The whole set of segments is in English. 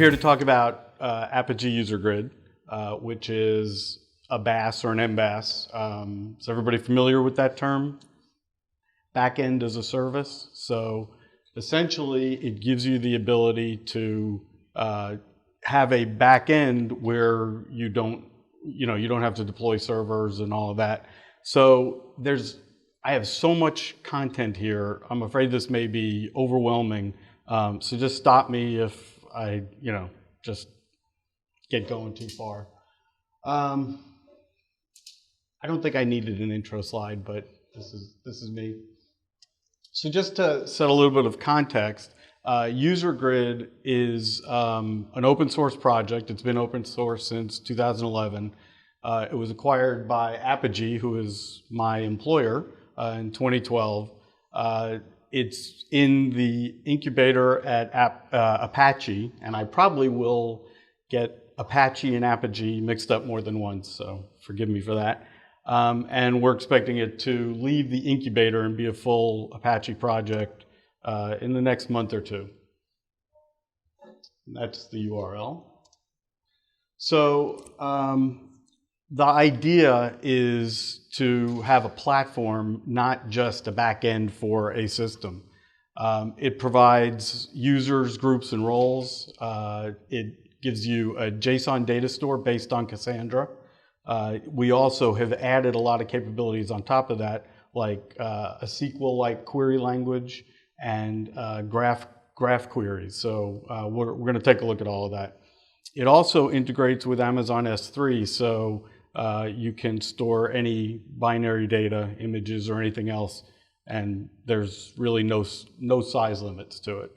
here to talk about Apogee Usergrid, which is a BaaS or an MBaaS. Is everybody familiar with that term? Backend as a service. So essentially, it gives you the ability to have a backend where you don't have to deploy servers and all of that. So I have so much content here. I'm afraid this may be overwhelming. So just stop me if I, just get going too far. I don't think I needed an intro slide, but this is me. So just to set a little bit of context, Usergrid is an open source project. It's been open source since 2011. It was acquired by Apogee, who is my employer, in 2012. It's in the incubator at Apache, and I probably will get Apache and Apogee mixed up more than once, so forgive me for that. And we're expecting it to leave the incubator and be a full Apache project in the next month or two. That's the URL. So the idea is to have a platform, not just a back end for a system. It provides users, groups, and roles. It gives you a JSON data store based on Cassandra. We also have added a lot of capabilities on top of that, like a SQL-like query language and graph queries. So we're going to take a look at all of that. It also integrates with Amazon S3, so you can store any binary data, images, or anything else, and there's really no size limits to it.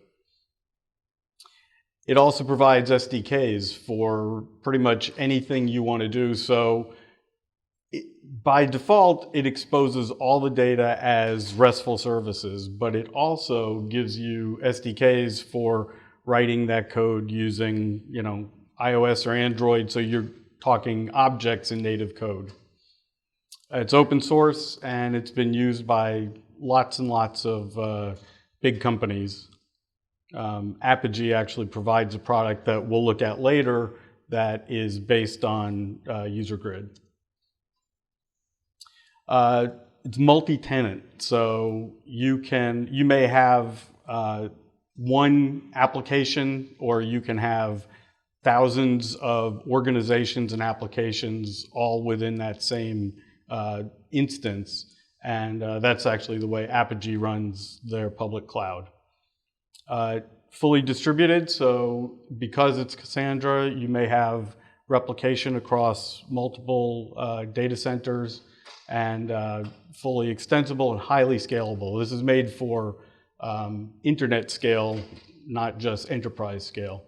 It also provides SDKs for pretty much anything you want to do. So by default, it exposes all the data as RESTful services, but it also gives you SDKs for writing that code using, iOS or Android, so you're talking objects in native code. It's open source, and it's been used by lots and lots of big companies. Apogee actually provides a product that we'll look at later that is based on Usergrid. It's multi-tenant, so you may have one application, or you can have thousands of organizations and applications all within that same instance, and that's actually the way Apogee runs their public cloud. Fully distributed, so because it's Cassandra, you may have replication across multiple data centers, and fully extensible and highly scalable. This is made for internet scale, not just enterprise scale.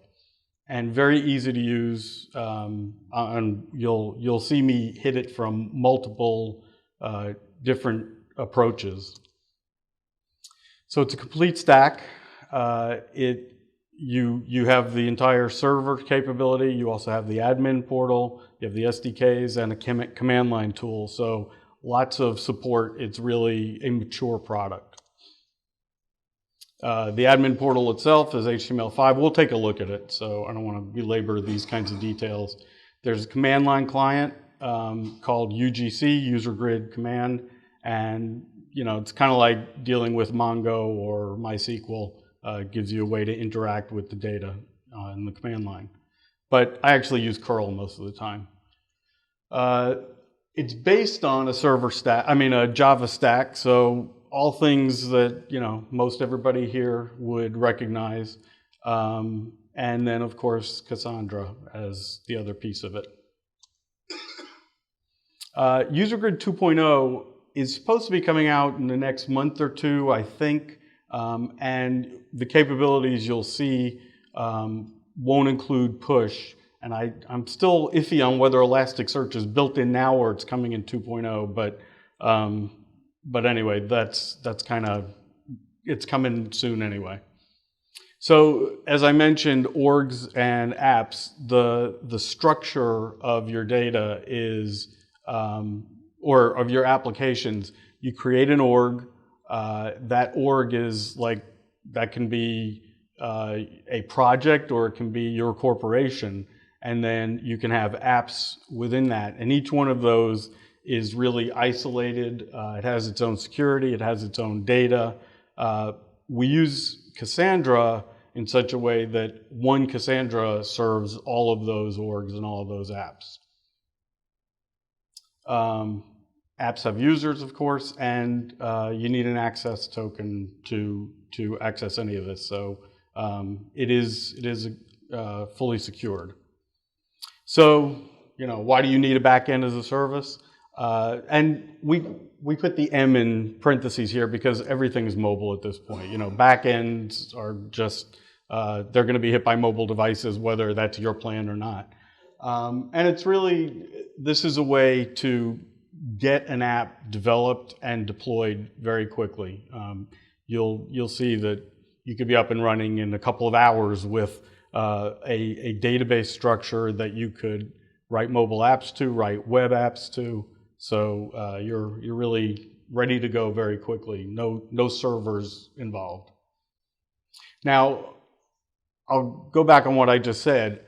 And very easy to use, and you'll see me hit it from multiple different approaches. So it's a complete stack. You have the entire server capability. You also have the admin portal. You have the SDKs and a command line tool. So lots of support. It's really a mature product. The admin portal itself is HTML5. We'll take a look at it, so I don't want to belabor these kinds of details. There's a command line client called UGC, Usergrid Command, and it's kind of like dealing with Mongo or MySQL. Gives you a way to interact with the data in the command line. But I actually use curl most of the time. It's based on a a Java stack, so all things that most everybody here would recognize, and then of course Cassandra as the other piece of it. Usergrid 2.0 is supposed to be coming out in the next month or two, I think, and the capabilities you'll see won't include push, and I'm still iffy on whether Elasticsearch is built in now or it's coming in 2.0, but anyway, that's kind of, it's coming soon anyway. So as I mentioned, orgs and apps, the structure of your data is, or of your applications, you create an org. That org is that can be a project or it can be your corporation, and then you can have apps within that. And each one of those is really isolated. It has its own security, it has its own data. We use Cassandra in such a way that one Cassandra serves all of those orgs and all of those apps. Apps have users, of course, and you need an access token to access any of this. So it is fully secured. So, why do you need a backend as a service? And we put the M in parentheses here because everything is mobile at this point. Backends are just, they're going to be hit by mobile devices, whether that's your plan or not. And it's really, this is a way to get an app developed and deployed very quickly. You'll see that you could be up and running in a couple of hours with a database structure that you could write mobile apps to, write web apps to. So you're really ready to go very quickly. No servers involved. Now, I'll go back on what I just said.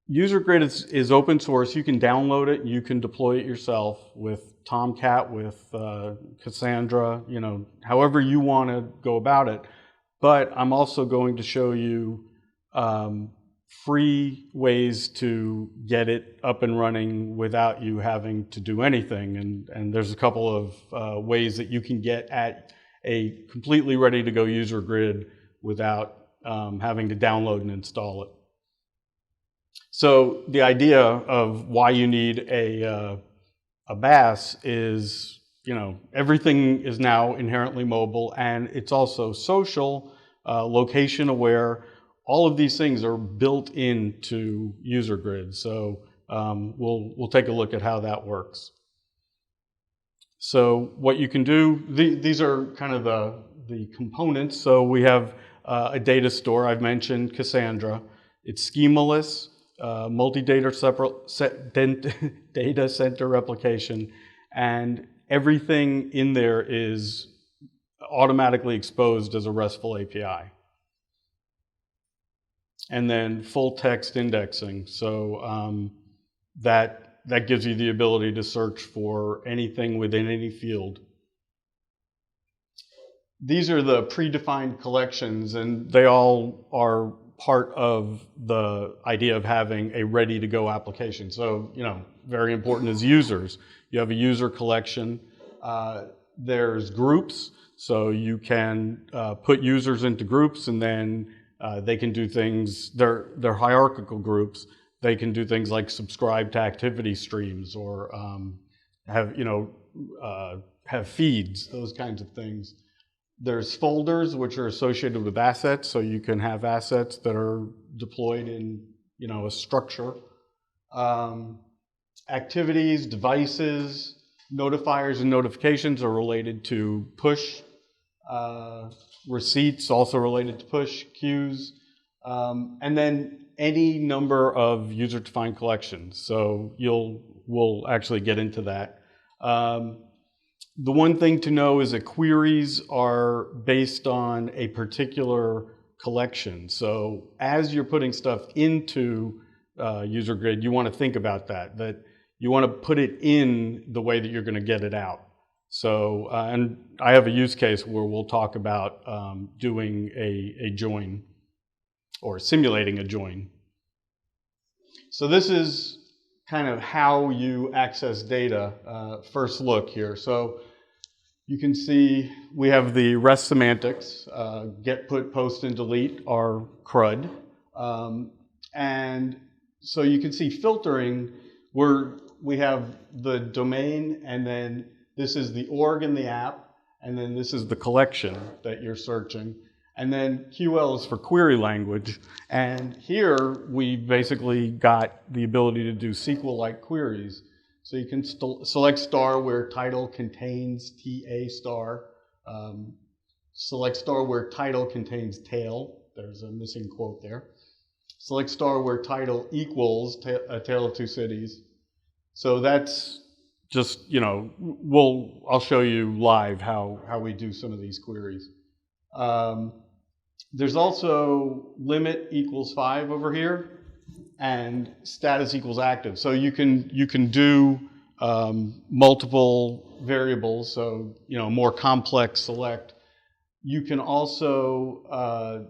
Usergrid is open source. You can download it. You can deploy it yourself with Tomcat, with Cassandra, however you want to go about it. But I'm also going to show you free ways to get it up and running without you having to do anything. And there's a couple of ways that you can get at a completely ready to go Usergrid without having to download and install it. So the idea of why you need a BaaS is, everything is now inherently mobile, and it's also social, location aware. All of these things are built into Usergrid. So we'll take a look at how that works. So what you can do, these are kind of the components. So we have a data store. I've mentioned Cassandra. It's schemaless, multi-data data center replication, and everything in there is automatically exposed as a RESTful API. And then full text indexing. So that gives you the ability to search for anything within any field. These are the predefined collections, and they all are part of the idea of having a ready-to-go application. So, very important is users. You have a user collection. There's groups, so you can put users into groups, and then they can do things. They're hierarchical groups. They can do things like subscribe to activity streams or have feeds, those kinds of things. There's folders which are associated with assets, so you can have assets that are deployed in a structure. Activities, devices, notifiers and notifications are related to push. Receipts also related to push, queues, and then any number of user-defined collections. So we'll actually get into that. The one thing to know is that queries are based on a particular collection. So as you're putting stuff into Usergrid, you want to think about that you want to put it in the way that you're going to get it out. So, and I have a use case where we'll talk about doing a join or simulating a join. So this is kind of how you access data, first look here. So you can see we have the REST semantics, get, put, post, and delete are CRUD. And so you can see filtering where we have the domain, and then this is the org in the app, and then this is the collection that you're searching. And then QL is for query language. And here we basically got the ability to do SQL-like queries. So you can select star where title contains TA star. Select star where title contains tail. There's a missing quote there. Select star where title equals a tale of two cities. So that's just, I'll show you live how we do some of these queries. There's also limit equals 5 over here, and status equals active. So you can do multiple variables. So more complex select. You can also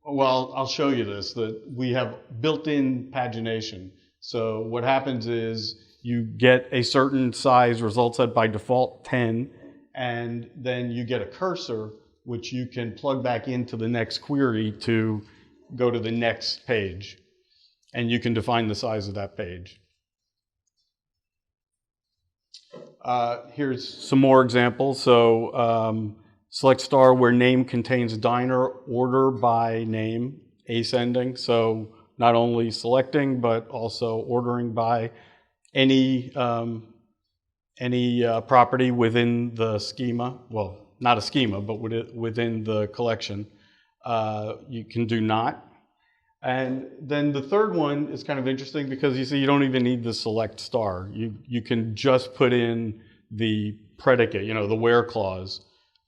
well, I'll show you this, that we have built-in pagination. So what happens is you get a certain size result set by default 10, and then you get a cursor which you can plug back into the next query to go to the next page. And you can define the size of that page. Here's some more examples. So select star where name contains diner, order by name, ascending. So not only selecting, but also ordering by any property within the schema. Well, not a schema, but within the collection. You can do not. And then the third one is kind of interesting because you see you don't even need the select star. You can just put in the predicate, the where clause.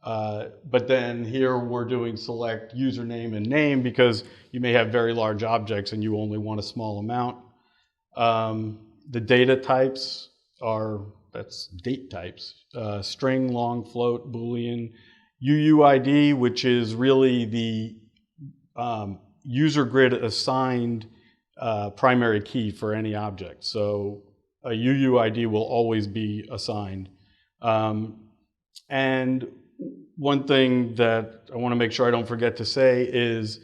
But then here we're doing select username and name because you may have very large objects and you only want a small amount. The data types that's date types, string, long, float, Boolean, UUID, which is really the user grid assigned primary key for any object. So a UUID will always be assigned. And one thing that I want to make sure I don't forget to say is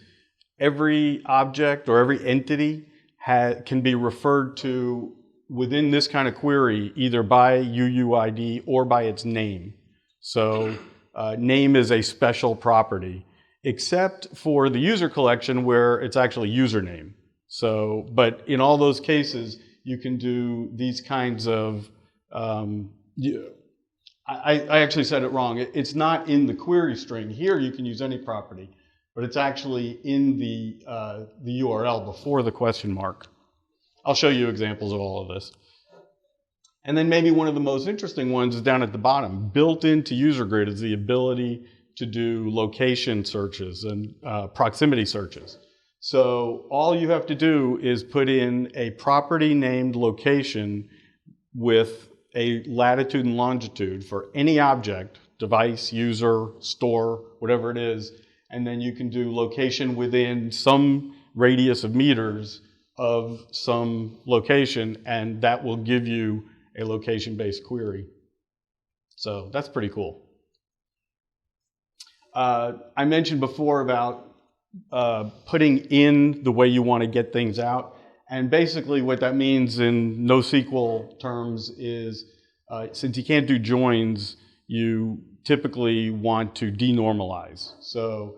every object or every entity can be referred to within this kind of query either by UUID or by its name. So name is a special property, except for the user collection where it's actually username. So, but in all those cases, you can do these kinds of, I actually said it wrong. It's not in the query string. Here you can use any property, but it's actually in the URL before the question mark. I'll show you examples of all of this. And then maybe one of the most interesting ones is down at the bottom. Built into Usergrid is the ability to do location searches and proximity searches. So all you have to do is put in a property named location with a latitude and longitude for any object, device, user, store, whatever it is, and then you can do location within some radius of meters of some location, and that will give you a location-based query. So that's pretty cool. I mentioned before about putting in the way you want to get things out. And basically what that means in NoSQL terms is since you can't do joins, you typically want to denormalize. So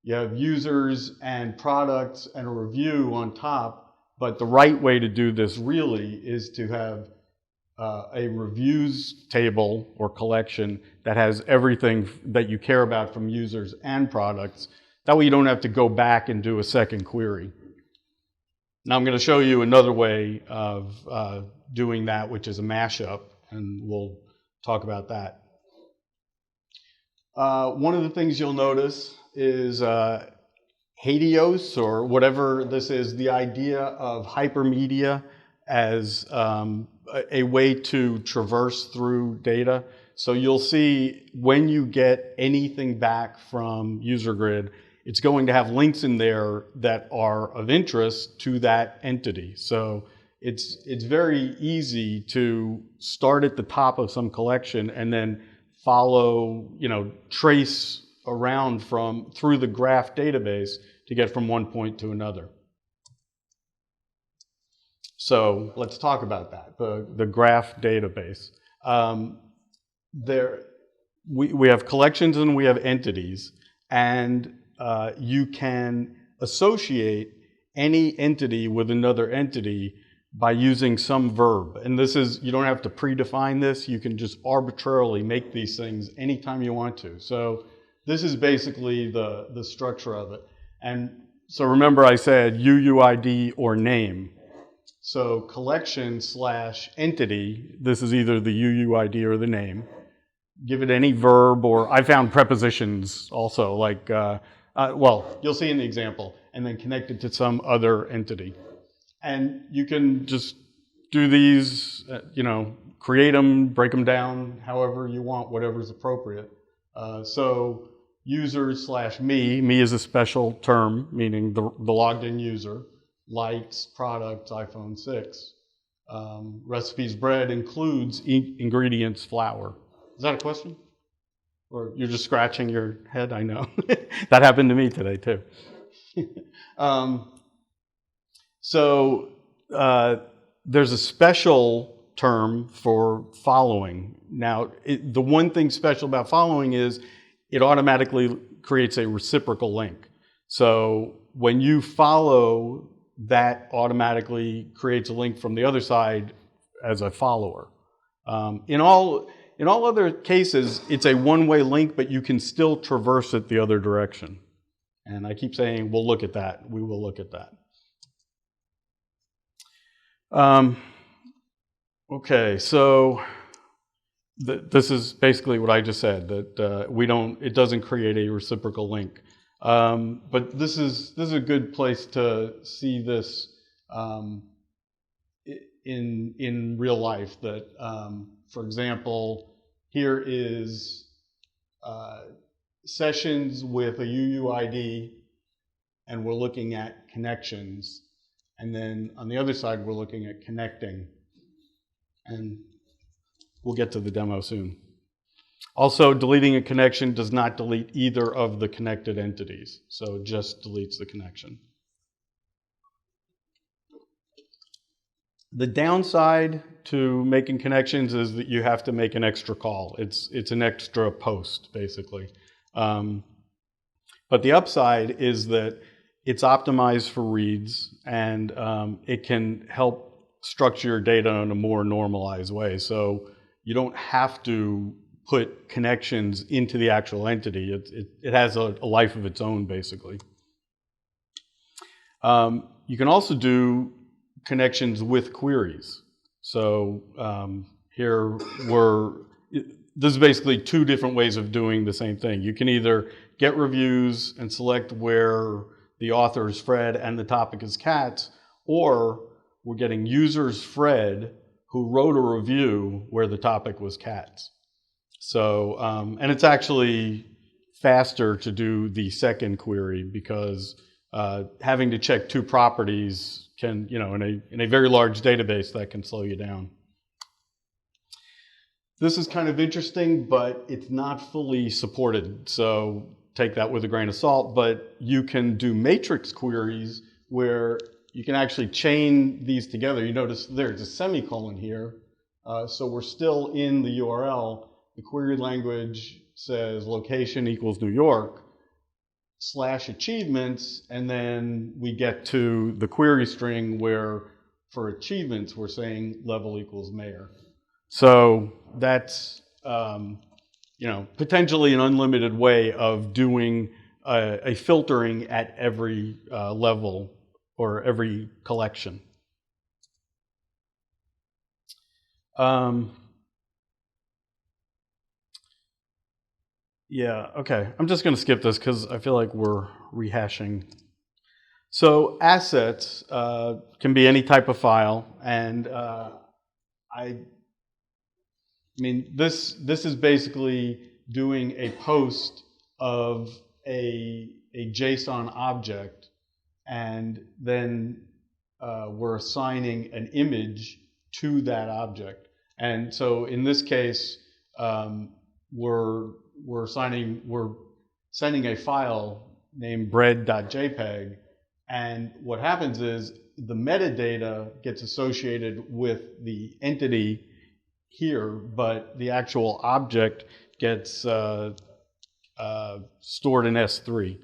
you have users and products and a review on top, but the right way to do this really is to have a reviews table or collection that has everything that you care about from users and products. That way you don't have to go back and do a second query. Now I'm going to show you another way of doing that, which is a mashup, and we'll talk about that. One of the things you'll notice is Helios, or whatever this is, the idea of hypermedia as a way to traverse through data. So you'll see when you get anything back from Usergrid, it's going to have links in there that are of interest to that entity. So it's very easy to start at the top of some collection and then follow, trace around through the graph database to get from one point to another. So let's talk about that, the graph database. We have collections and we have entities, and you can associate any entity with another entity by using some verb. And this is, you don't have to predefine this, you can just arbitrarily make these things anytime you want to. So this is basically the structure of it. And so remember I said UUID or name. So collection / entity, this is either the UUID or the name. Give it any verb, or I found prepositions also, like Well, you'll see in the example, and then connect it to some other entity. And you can just do these, create them, break them down, however you want, whatever's appropriate. So users/me is a special term, meaning the logged in user, likes products iPhone 6. Recipes bread includes ingredients flour. Is that a question? Or you're just scratching your head? I know. That happened to me today too. There's a special term for following. Now, the one thing special about following is it automatically creates a reciprocal link. So when you follow, that automatically creates a link from the other side as a follower. In all other cases, it's a one-way link, but you can still traverse it the other direction. And I keep saying, we'll look at that. We will look at that. Okay, so this is basically what I just said, that it doesn't create a reciprocal link. But this is a good place to see this in real life. That, for example, here is sessions with a UUID, and we're looking at connections. And then on the other side, we're looking at connecting. And we'll get to the demo soon. Also, deleting a connection does not delete either of the connected entities. So it just deletes the connection. The downside to making connections is that you have to make an extra call. It's an extra post, basically. But the upside is that it's optimized for reads, and it can help structure your data in a more normalized way. So you don't have to put connections into the actual entity. It has a life of its own, basically. You can also do connections with queries. So this is basically two different ways of doing the same thing. You can either get reviews and select where the author is Fred and the topic is cats, or we're getting users Fred who wrote a review where the topic was cats. So, and it's actually faster to do the second query because having to check two properties can, in a very large database, that can slow you down. This is kind of interesting, but it's not fully supported. So take that with a grain of salt, but you can do matrix queries where you can actually chain these together. You notice there's a semicolon here. So we're still in the URL. The query language says location equals New York / achievements, and then we get to the query string where for achievements we're saying level equals mayor. So that's potentially an unlimited way of doing a filtering at every level or every collection. Yeah, okay. I'm just going to skip this because I feel like we're rehashing. So assets can be any type of file, and this is basically doing a post of a JSON object, and then we're assigning an image to that object. And so in this case, we're sending a file named bread.jpg, and what happens is the metadata gets associated with the entity here, but the actual object gets stored in S3.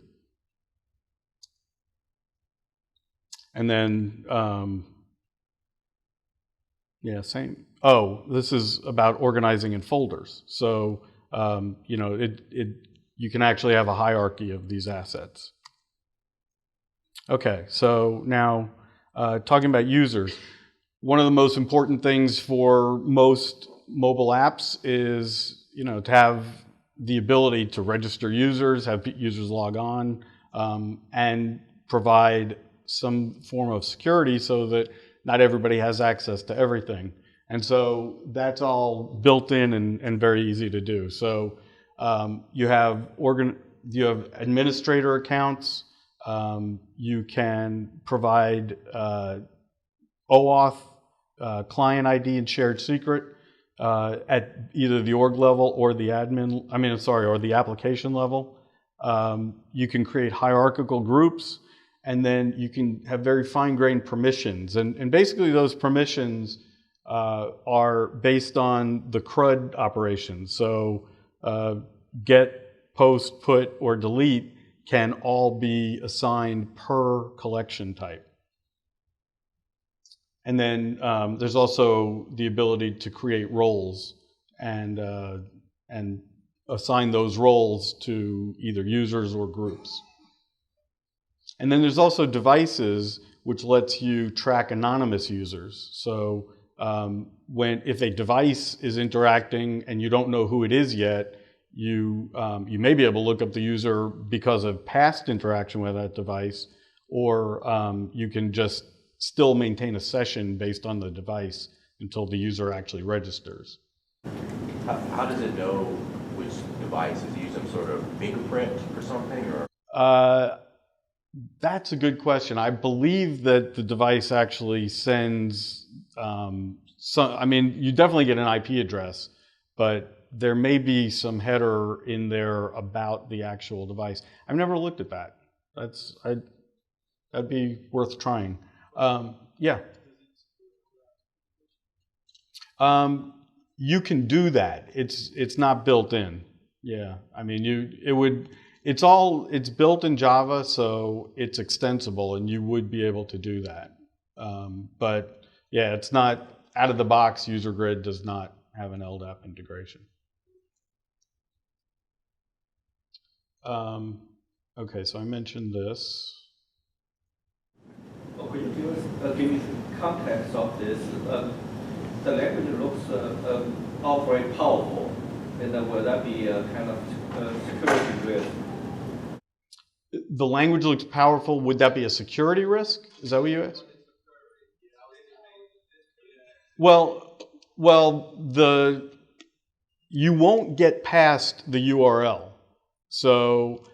And then, same. Oh, this is about organizing in folders. So, you can actually have a hierarchy of these assets. Okay, so now talking about users. One of the most important things for most mobile apps is, to have the ability to register users, have users log on. and provide some form of security so that not everybody has access to everything. And so that's all built in and very easy to do. So you have administrator accounts. You can provide OAuth, client ID, and shared secret at either the org level or the or the application level. You can create hierarchical groups, and then you can have very fine-grained permissions. And basically those permissions are based on the CRUD operations. So get, post, put, or delete can all be assigned per collection type. And then there's also the ability to create roles and assign those roles to either users or groups. And then there's also devices, which lets you track anonymous users. So if a device is interacting and you don't know who it is yet, you may be able to look up the user because of past interaction with that device, or you can just still maintain a session based on the device until the user actually registers. How does it know which device? Is it use some sort of fingerprint or something? Or? That's a good question. I believe that the device actually sends you definitely get an IP address, but there may be some header in there about the actual device. I've never looked at that. That'd be worth trying. Yeah. You can do that. It's not built in. Yeah. I mean, it's built in Java, so it's extensible, and you would be able to do that. But yeah, it's not out of the box. Usergrid does not have an LDAP integration. Okay, so I mentioned this. Could you give me some context of this? The language looks all very powerful, and will that be a kind of security risk? The language looks powerful. Would that be a security risk? Is that what you asked? Well, you won't get past the URL. So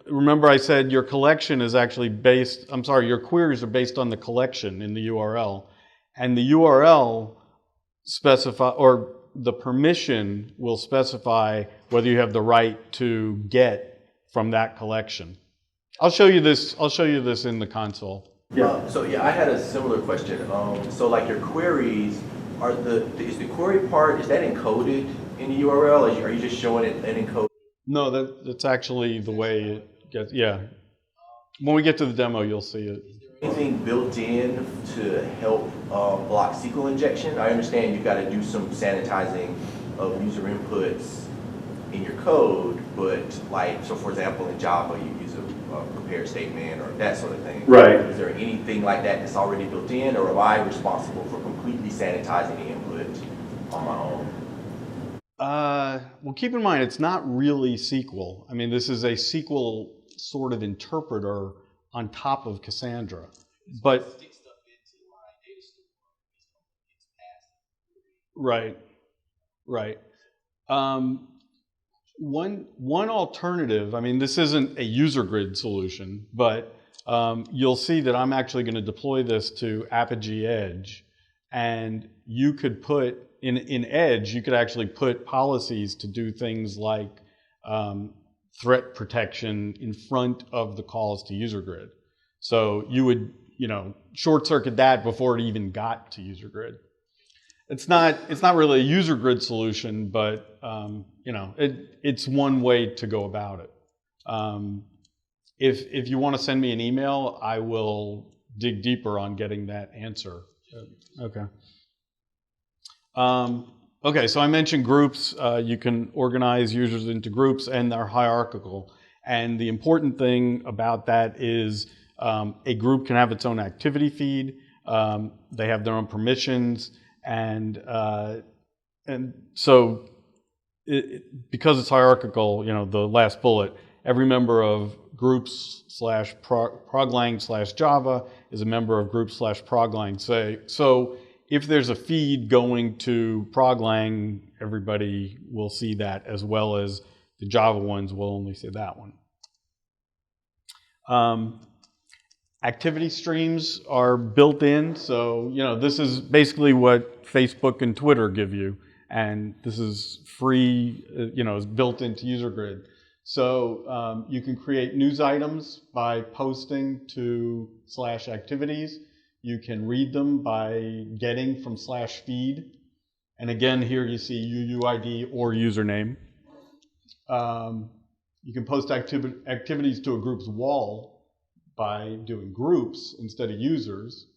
remember I said your collection is actually your queries are based on the collection in the URL. And the URL or the permission will specify whether you have the right to get from that collection. I'll show you this in the console. Yeah. I had a similar question. So like your queries, is the query part, is that encoded in the URL? Are you just showing it unencoded? No, that's actually the way it gets, yeah. When we get to the demo, you'll see it. Anything built in to help block SQL injection? I understand you've got to do some sanitizing of user inputs in your code, but so for example, in Java, you use a prepare statement or that sort of thing. Right. Is there anything like that that's already built in, or am I responsible for completely sanitizing the input on my own? Well, keep in mind, it's not really SQL. I mean, this is a SQL sort of interpreter on top of Cassandra. But right. One alternative, I mean, this isn't a Usergrid solution, but you'll see that I'm actually going to deploy this to Apogee Edge, and you could put in Edge, you could actually put policies to do things like threat protection in front of the calls to Usergrid. So you would, short circuit that before it even got to Usergrid. It's not really a Usergrid solution, but it's one way to go about it. If you want to send me an email, I will dig deeper on getting that answer. Okay. Okay, so I mentioned groups. You can organize users into groups, and they're hierarchical. And the important thing about that is a group can have its own activity feed. They have their own permissions, and so because it's hierarchical, the last bullet, every member of groups/proglang/Java is a member of groups/proglang. So if there's a feed going to proglang, everybody will see that, as well as the Java ones will only see that one. Activity streams are built in, so this is basically what Facebook and Twitter give you, and this is free. Is built into Usergrid. So you can create news items by posting to /activities. You can read them by getting from /feed, and again here you see UUID or username. You can post activities to a group's wall by doing groups instead of users.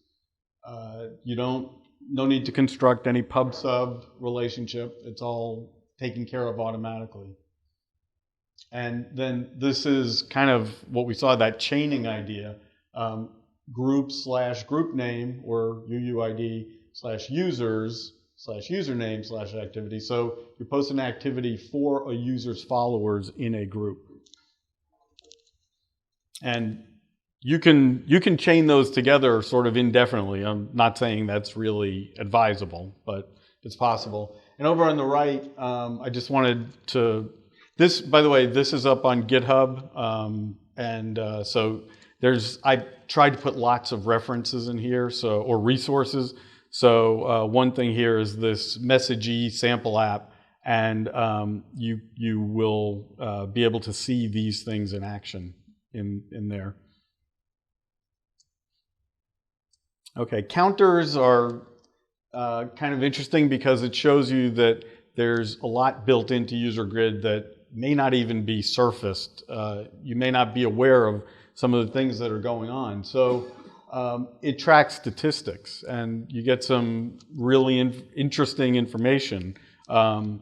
No need to construct any pub-sub relationship. It's all taken care of automatically. And then this is kind of what we saw, that chaining idea. Group/group name or UUID/users/username/activity. So you post an activity for a user's followers in a group. And you can chain those together sort of indefinitely. I'm not saying that's really advisable, but it's possible. And over on the right, I just wanted to, this, by the way, this is up on GitHub. So I tried to put lots of references in here, or resources. So one thing here is this Messagey sample app, and you will be able to see these things in action in there. Okay, counters are kind of interesting because it shows you that there's a lot built into Usergrid that may not even be surfaced. You may not be aware of some of the things that are going on. So it tracks statistics, and you get some really interesting information. Here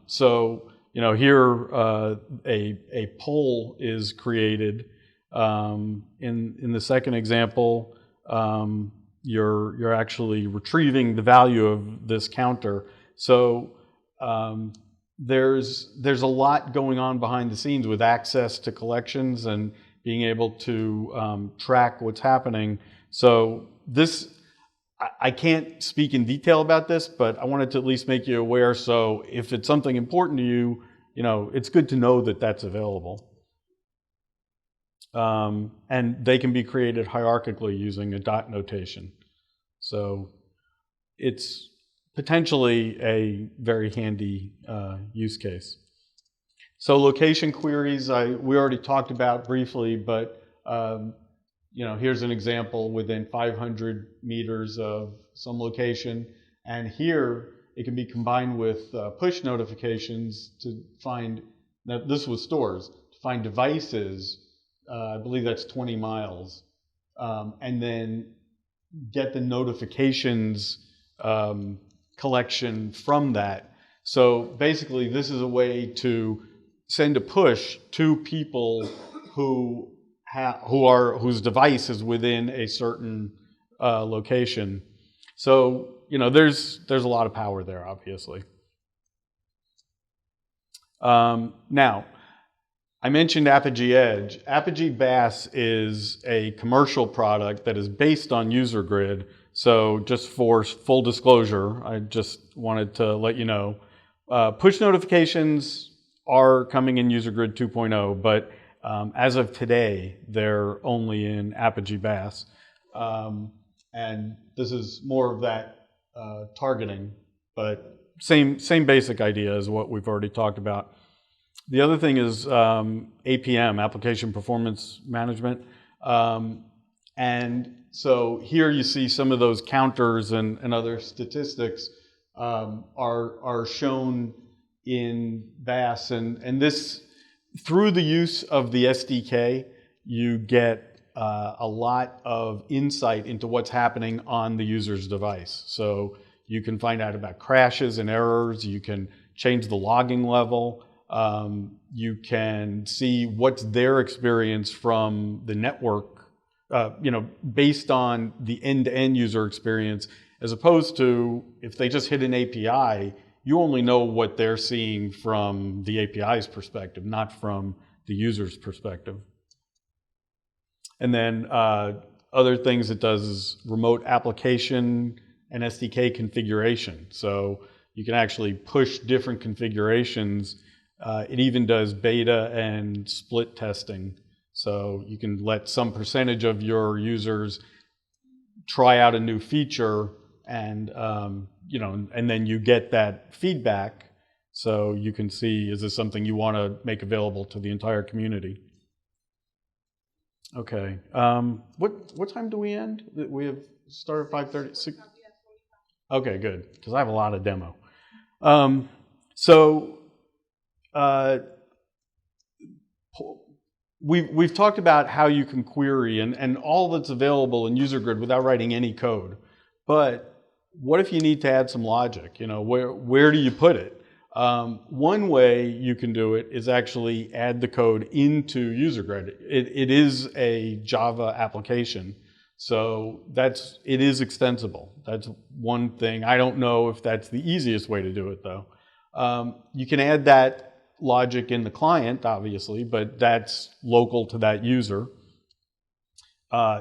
a poll is created. In the second example, you're actually retrieving the value of this counter. So there's a lot going on behind the scenes with access to collections and being able to track what's happening. So this, I can't speak in detail about this, but I wanted to at least make you aware. So if it's something important to you, it's good to know that that's available. And they can be created hierarchically using a dot notation. So it's potentially a very handy use case. So location queries, we already talked about briefly, but here's an example within 500 meters of some location. And here it can be combined with push notifications to find, now this was stores, to find devices. I believe that's 20 miles, and then get the notifications collection from that. So basically, this is a way to send a push to people whose device is within a certain location. So there's a lot of power there, obviously. Now, I mentioned Apogee Edge. Apogee BaaS is a commercial product that is based on Usergrid. So just for full disclosure, I just wanted to let you know. Push notifications are coming in Usergrid 2.0, but as of today, they're only in Apogee BaaS. And this is more of that targeting, but same basic idea as what we've already talked about. The other thing is APM, Application Performance Management. And so here you see some of those counters and other statistics are shown in BaaS. And this, through the use of the SDK, you get a lot of insight into what's happening on the user's device. So you can find out about crashes and errors. You can change the logging level. You can see what's their experience from the network, based on the end-to-end user experience, as opposed to if they just hit an API, you only know what they're seeing from the API's perspective, not from the user's perspective. And then other things it does is remote application and SDK configuration. So you can actually push different configurations. It even does beta and split testing. So you can let some percentage of your users try out a new feature, and and then you get that feedback, so you can see, is this something you want to make available to the entire community? Okay. What time do we end? We have started 5:30. Okay, good, because I have a lot of demo. We've talked about how you can query and all that's available in Usergrid without writing any code. But what if you need to add some logic? Where do you put it? One way you can do it is actually add the code into Usergrid. It is a Java application, so it is extensible. That's one thing. I don't know if that's the easiest way to do it, though. You can add that logic in the client, obviously, but that's local to that user.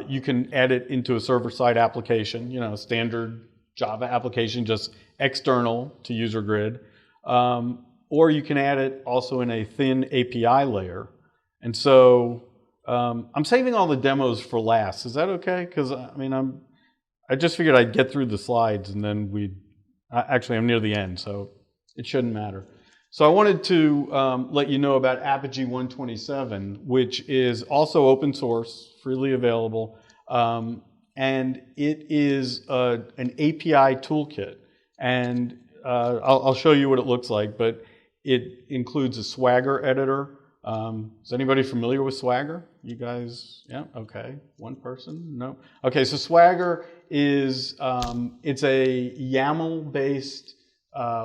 You can add it into a server-side application, a standard Java application, just external to Usergrid. Or you can add it also in a thin API layer. And so I'm saving all the demos for last. Is that okay? Because I just figured I'd get through the slides and then actually I'm near the end, so it shouldn't matter. So I wanted to let you know about Apogee 127, which is also open source, freely available, and it is an API toolkit. And I'll show you what it looks like, but it includes a Swagger editor. Is anybody familiar with Swagger? You guys, yeah, okay. One person, no? Okay, so Swagger is, it's a YAML-based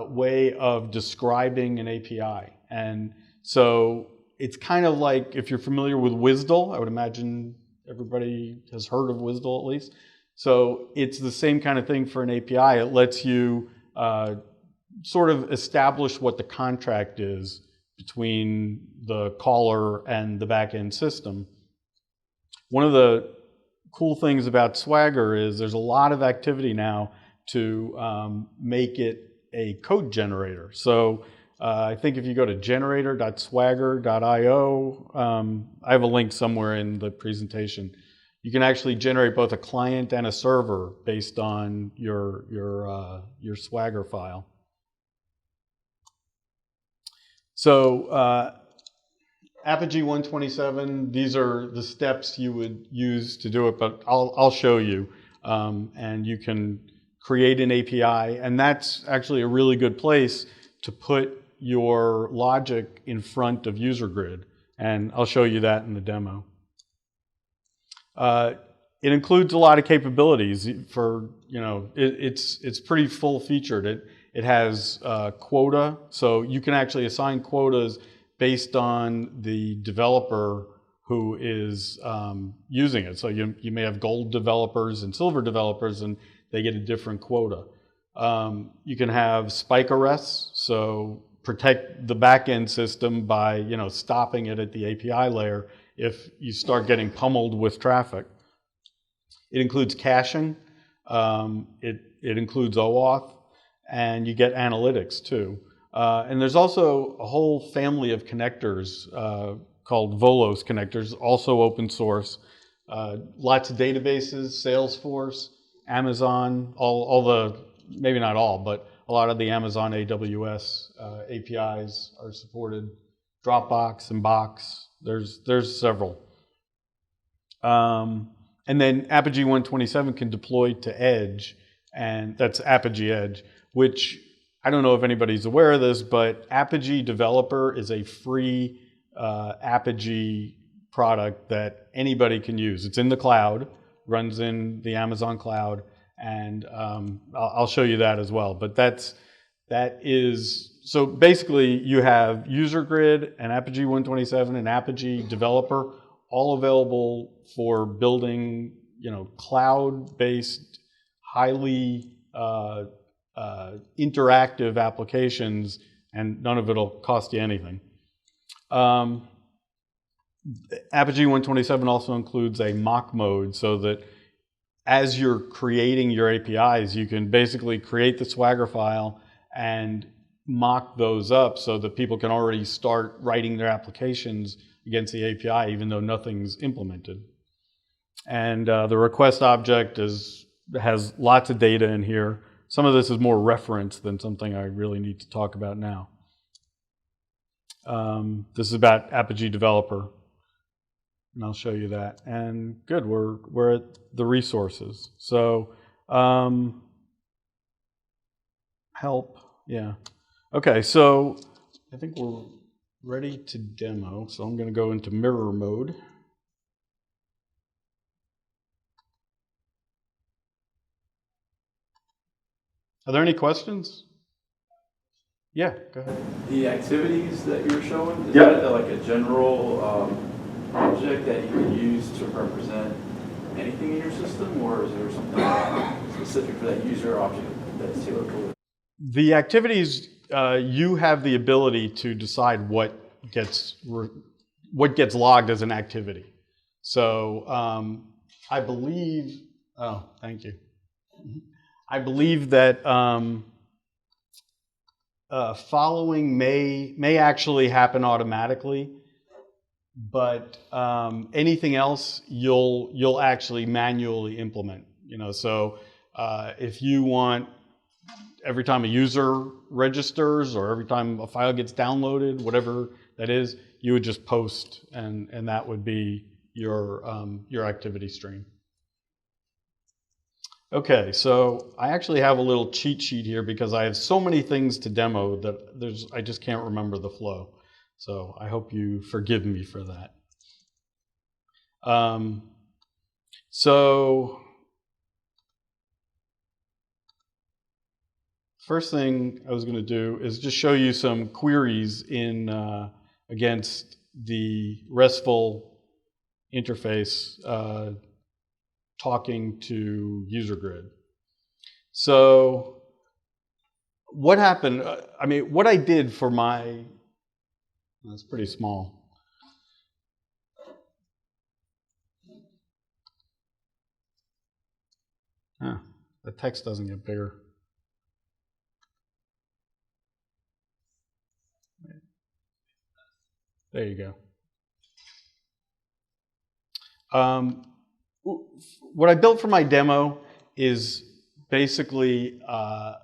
way of describing an API. And so it's kind of like, if you're familiar with WSDL, I would imagine everybody has heard of WSDL at least. So it's the same kind of thing for an API. It lets you sort of establish what the contract is between the caller and the backend system. One of the cool things about Swagger is there's a lot of activity now to make it a code generator. So I think if you go to generator.swagger.io, I have a link somewhere in the presentation. You can actually generate both a client and a server based on your Swagger file. So Apogee 127, these are the steps you would use to do it, but I'll show you. And you can create an API, and that's actually a really good place to put your logic in front of Usergrid, and I'll show you that in the demo. It includes a lot of capabilities for, it's pretty full featured. It has Quota, so you can actually assign quotas based on the developer who is using it. So you may have gold developers and silver developers, and they get a different quota. You can have spike arrests, so protect the backend system by stopping it at the API layer if you start getting pummeled with traffic. It includes caching. It includes OAuth, and you get analytics too. And there's also a whole family of connectors called Volos connectors, also open source. Lots of databases, Salesforce, Amazon, all the, maybe not all, but a lot of the Amazon AWS APIs are supported. Dropbox and Box, there's several. And then Apogee 127 can deploy to Edge, and that's Apogee Edge, which I don't know if anybody's aware of this, but Apogee Developer is a free Apogee product that anybody can use. It's in the cloud, runs in the Amazon cloud, and I'll show you that as well. But so basically you have Usergrid and Apogee 127 and Apogee Developer all available for building, cloud-based, highly interactive applications, and none of it'll cost you anything. Apogee 127 also includes a mock mode so that as you're creating your APIs, you can basically create the Swagger file and mock those up so that people can already start writing their applications against the API, even though nothing's implemented. And the request object has lots of data in here. Some of this is more reference than something I really need to talk about now. This is about Apogee Developer, and I'll show you that. And good, we're at the resources. So help, yeah. Okay, so I think we're ready to demo. So I'm going to go into mirror mode. Are there any questions? Yeah, go ahead. The activities that you were showing, is Yeah. that like a general object that you can use to represent anything in your system, or is there something specific for that user object that's tailored to it? The activities, you have the ability to decide what gets logged as an activity. So I believe, oh, thank you. I believe that following may actually happen automatically, but anything else you'll actually manually implement. You know, so if you want every time a user registers or every time a file gets downloaded, whatever that is, you would just post, and that would be your activity stream. Okay, so I actually have a little cheat sheet here because I have so many things to demo that I just can't remember the flow. So I hope you forgive me for that. So first thing I was going to do is just show you some queries in against the RESTful interface talking to Usergrid. So what happened, I mean, what I did for my, that's pretty small. The text doesn't get bigger. There you go. What I built for my demo is basically a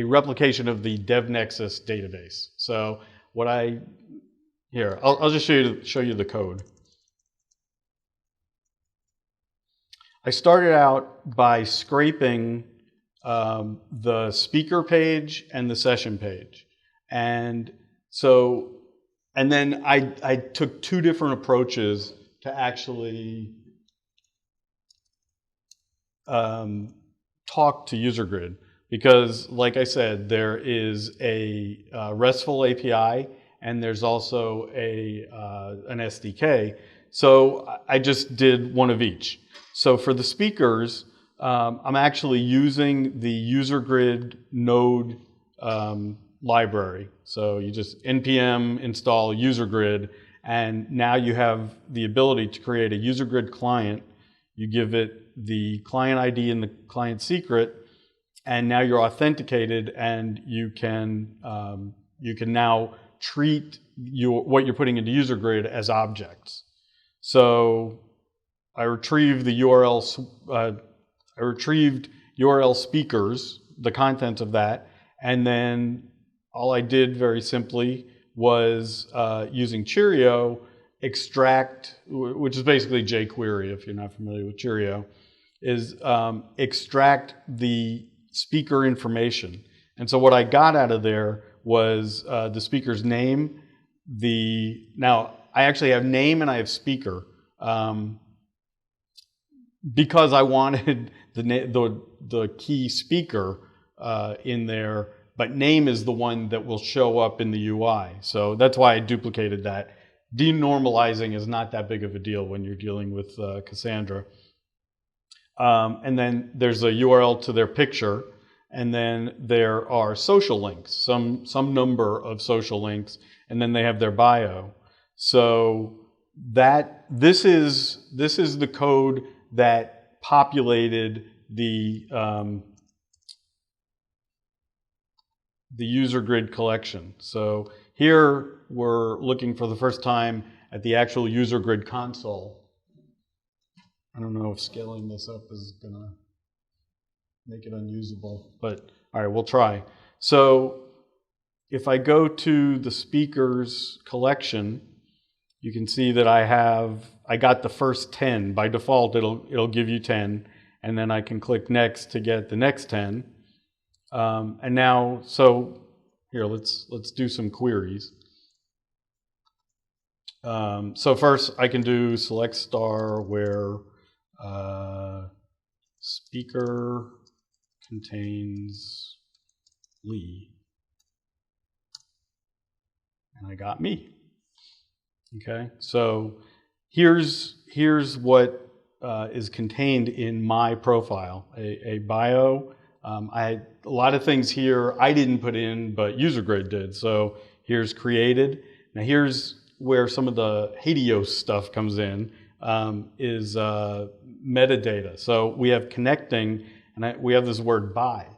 replication of the Devnexus database. So what I'll just show you the code. I started out by scraping the speaker page and the session page, and then I took two different approaches to actually talk to Usergrid, because like I said, there is a RESTful API and there's also an SDK. So I just did one of each. So for the speakers, I'm actually using the Usergrid node library. So you just npm install Usergrid, and now you have the ability to create a Usergrid client. You give it the client ID and the client secret, and now you're authenticated, and you can now treat what you're putting into Usergrid as objects. So I retrieved the I retrieved URL speakers, the contents of that, and then all I did very simply was using Cheerio, extract, which is basically jQuery if you're not familiar with Cheerio, is extract the speaker information. And so what I got out of there was the speaker's name. Now I actually have name and I have speaker because I wanted the key speaker in there, but name is the one that will show up in the UI. So that's why I duplicated that. Denormalizing is not that big of a deal when you're dealing with Cassandra. And then there's a URL to their picture, and then there are social links, some number of social links, and then they have their bio. So this is the code that populated the user grid collection. So here we're looking for the first time at the actual user grid console. I don't know if scaling this up is gonna make it unusable, but all right, we'll try. So if I go to the speakers collection, you can see that I got the first 10. By default, it'll give you 10, and then I can click next to get the next 10. And now, so here, let's do some queries. So first, I can do select star where speaker contains Lee, and I got me. Okay, so here's what is contained in my profile, a bio. I had a lot of things here I didn't put in, but Usergrid did. So here's created. Now here's where some of the Helios stuff comes in, is metadata. So we have connecting, and we have this word by.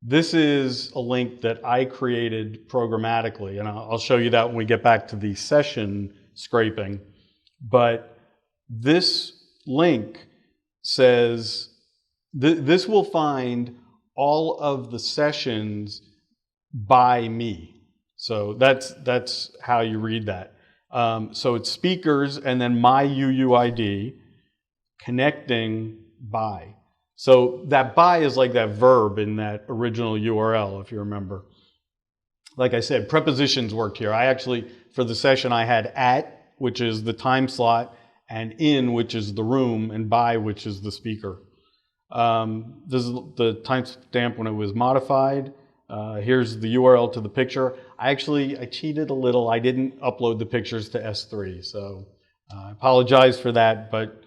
This is a link that I created programmatically, and I'll show you that when we get back to the session scraping. But this link says, this will find all of the sessions by me. So that's how you read that. So it's speakers and then my UUID connecting by. So that by is like that verb in that original URL, if you remember. Like I said, prepositions worked here. I actually, for the session, I had at, which is the time slot, and in, which is the room, and by, which is the speaker. This is the timestamp when it was modified. Here's the URL to the picture. I cheated a little. I didn't upload the pictures to S3, so I apologize for that, but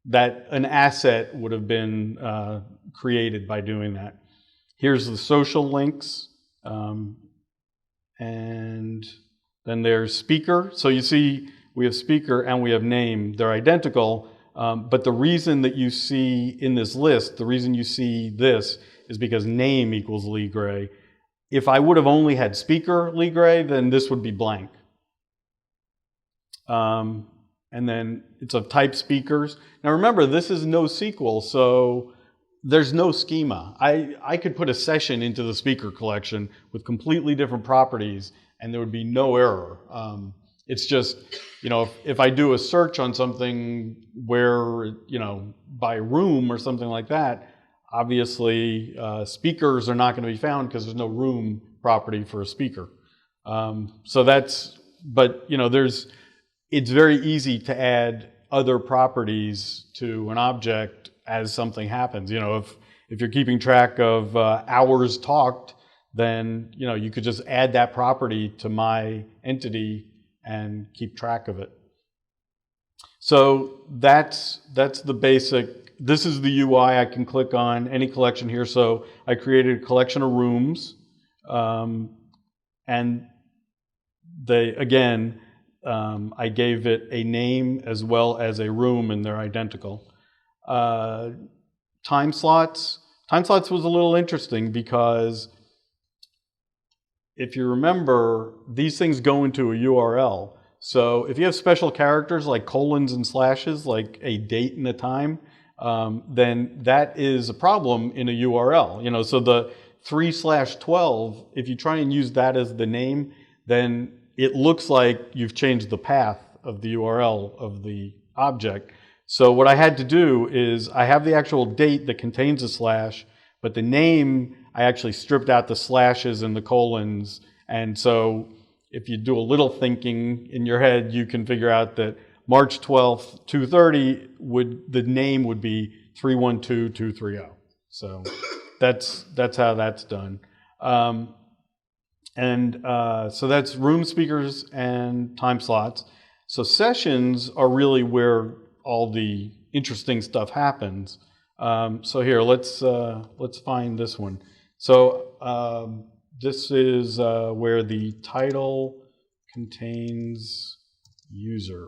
an asset would have been created by doing that. Here's the social links, and then there's speaker. So you see we have speaker and we have name. They're identical, but the reason that you see in this list, the reason you see this is because name equals Lee Gray. If I would have only had speaker Lee Gray, then this would be blank. And then it's of type speakers. Now remember, this is NoSQL, so there's no schema. I could put a session into the speaker collection with completely different properties and there would be no error. It's just, if I do a search on something where, by room or something like that, obviously speakers are not going to be found because there's no room property for a speaker. It's very easy to add other properties to an object as something happens. If you're keeping track of hours talked, then you could just add that property to my entity and keep track of it. So that's the basic. This is the UI. I can click on any collection here. So I created a collection of rooms, and I gave it a name as well as a room, and they're identical. Time slots. Time slots was a little interesting because if you remember, these things go into a URL. So if you have special characters like colons and slashes, like a date and a time, then that is a problem in a URL. So the 3/12, if you try and use that as the name, then it looks like you've changed the path of the URL of the object. So what I had to do is I have the actual date that contains a slash, but the name, I actually stripped out the slashes and the colons. And so if you do a little thinking in your head, you can figure out that March 12th, 2:30, the name would be 312230. So that's how that's done. So that's room, speakers, and time slots. So sessions are really where all the interesting stuff happens. So here, let's find this one. So this is where the title contains user.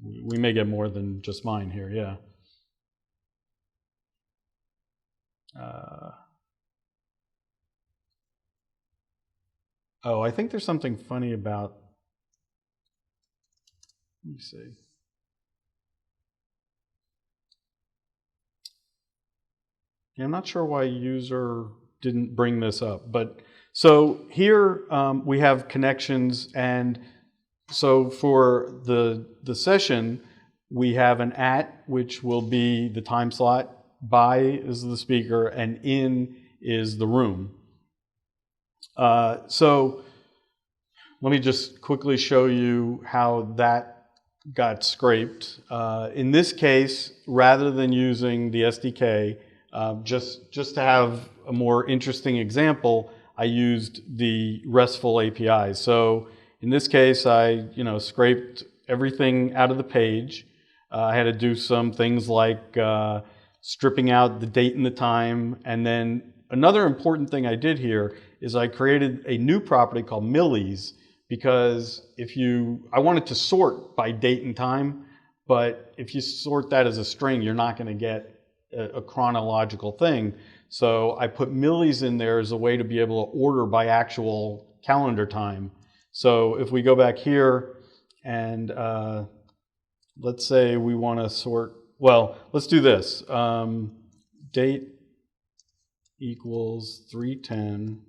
We may get more than just mine here, yeah. Oh, I think there's something funny about, let me see. Yeah, I'm not sure why user didn't bring this up, but so here we have connections, and so for the session, we have an @ which will be the time slot, by is the speaker, and in is the room. So let me just quickly show you how that got scraped. In this case, rather than using the SDK, just to have a more interesting example, I used the RESTful API. So in this case, I scraped everything out of the page. I had to do some things like stripping out the date and the time. And then another important thing I did here is I created a new property called millis, because I wanted to sort by date and time, but if you sort that as a string, you're not going to get a chronological thing. So I put millis in there as a way to be able to order by actual calendar time. So if we go back here and let's say we want to sort, well, let's do this. Date equals 310.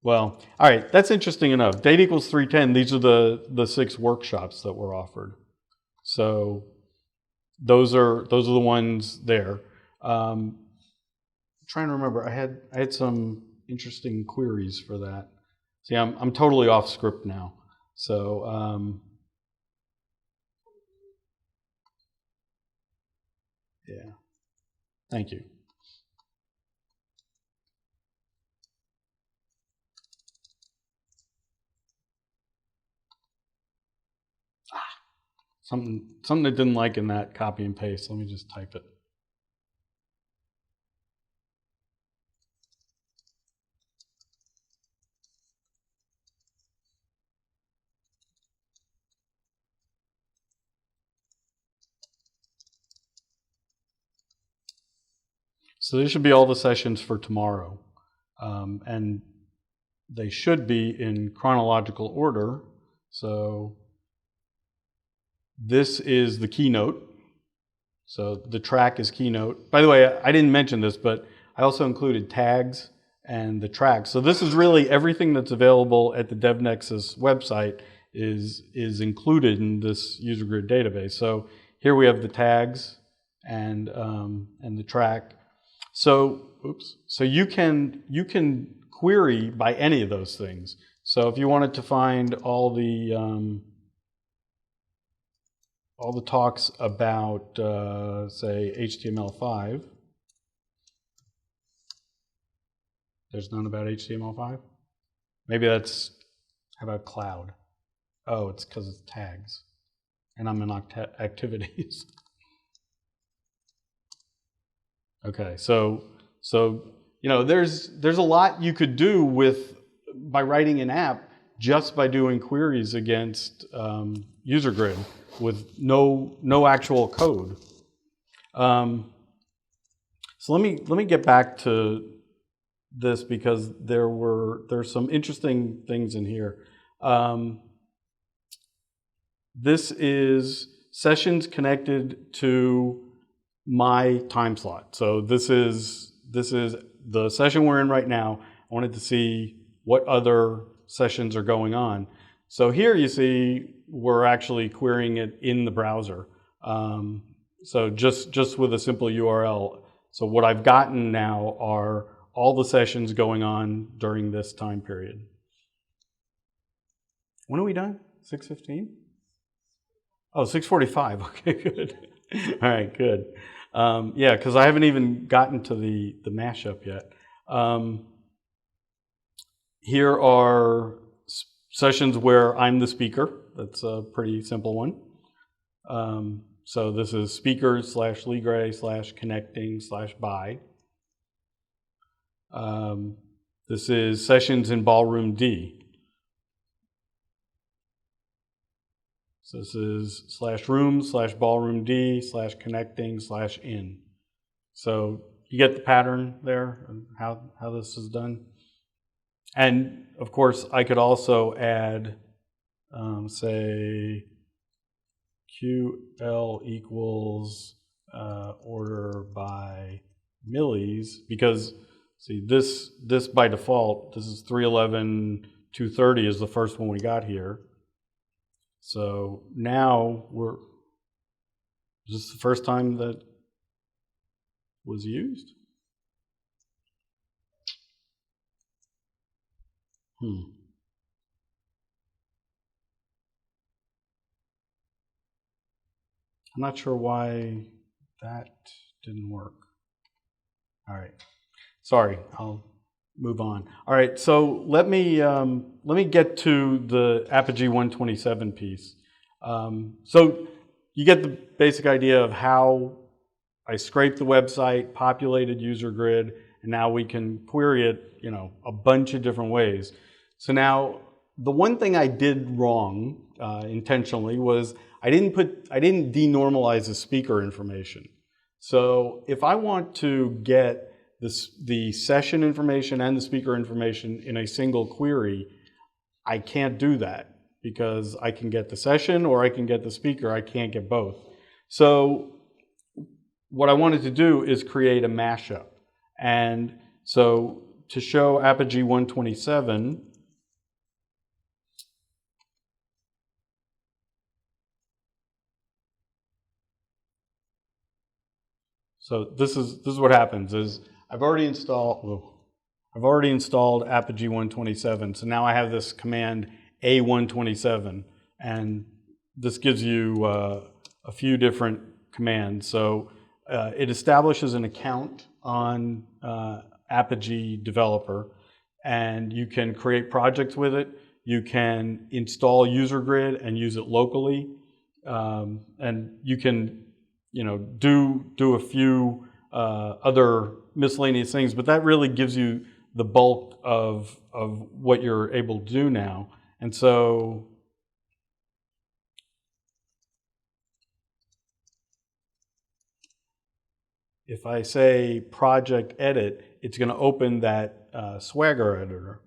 Well, all right, that's interesting enough. Date equals 310. These are the 6 workshops that were offered. So those are the ones there. I'm trying to remember. I had some interesting queries for that. See, I'm totally off script now. So yeah, thank you. Something I didn't like in that copy and paste. Let me just type it. So these should be all the sessions for tomorrow. And they should be in chronological order. So this is the Keynote. So the track is Keynote. By the way, I didn't mention this, but I also included tags and the track. So this is really everything that's available at the Devnexus website is included in this Usergrid database. So here we have the tags and the track. So you can query by any of those things. So if you wanted to find all the talks about, say, HTML5. There's none about HTML5? Maybe that's, how about cloud? Oh, it's because it's tags. And I'm in activities. Okay, so there's a lot you could do by writing an app just by doing queries against Usergrid with no actual code. So let me get back to this because there's some interesting things in here. This is sessions connected to my time slot. So this is the session we're in right now. I wanted to see what other sessions are going on. So here you see we're actually querying it in the browser. So just with a simple URL. So what I've gotten now are all the sessions going on during this time period. When are we done? 6:15? Oh, 6:45. Okay, good. All right, good. Yeah, because I haven't even gotten to the mashup yet. Here are sessions where I'm the speaker. That's a pretty simple one. So this is speakers / Ligre / connecting / by. This is sessions in Ballroom D. So this is /room/ballroomd/connecting/in. So you get the pattern there and how this is done. And of course, I could also add, say, QL equals order by millis, because see this by default, this is 311.230 is the first one we got here. So now is this the first time that was used? I'm not sure why that didn't work. All right, sorry, I'll move on. All right, so let me get to the Apogee 127 piece. So you get the basic idea of how I scraped the website, populated Usergrid, and now we can query it, a bunch of different ways. So now the one thing I did wrong intentionally was I didn't denormalize the speaker information. So if I want to get the session information and the speaker information in a single query, I can't do that because I can get the session or I can get the speaker. I can't get both. So what I wanted to do is create a mashup. And so to show Apogee 127, so this is what happens is I've already installed Apogee 127. So now I have this command A127, and this gives you a few different commands. So it establishes an account on Apogee Developer, and you can create projects with it. You can install Usergrid and use it locally, and you can do a few other miscellaneous things, but that really gives you the bulk of what you're able to do now. And so if I say project edit, it's going to open that Swagger editor.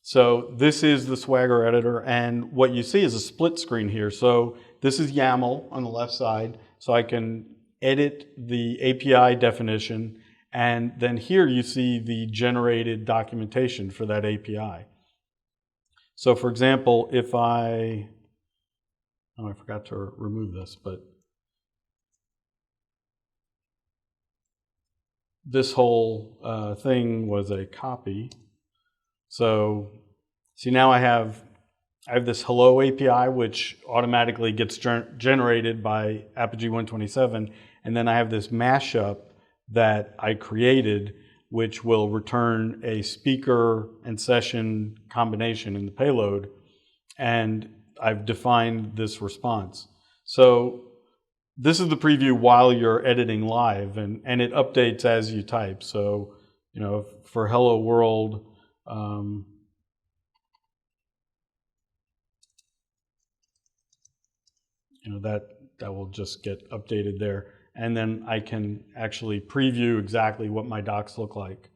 So this is the Swagger editor, and what you see is a split screen here. So this is YAML on the left side, so I can edit the API definition, and then here you see the generated documentation for that API. So for example, if I forgot to remove this, but this whole thing was a copy. So see, now I have this hello API, which automatically gets generated by Apogee 127. And then I have this mashup that I created, which will return a speaker and session combination in the payload. And I've defined this response. So this is the preview while you're editing live, and it updates as you type. So, for hello world, that will just get updated there. And then I can actually preview exactly what my docs look like.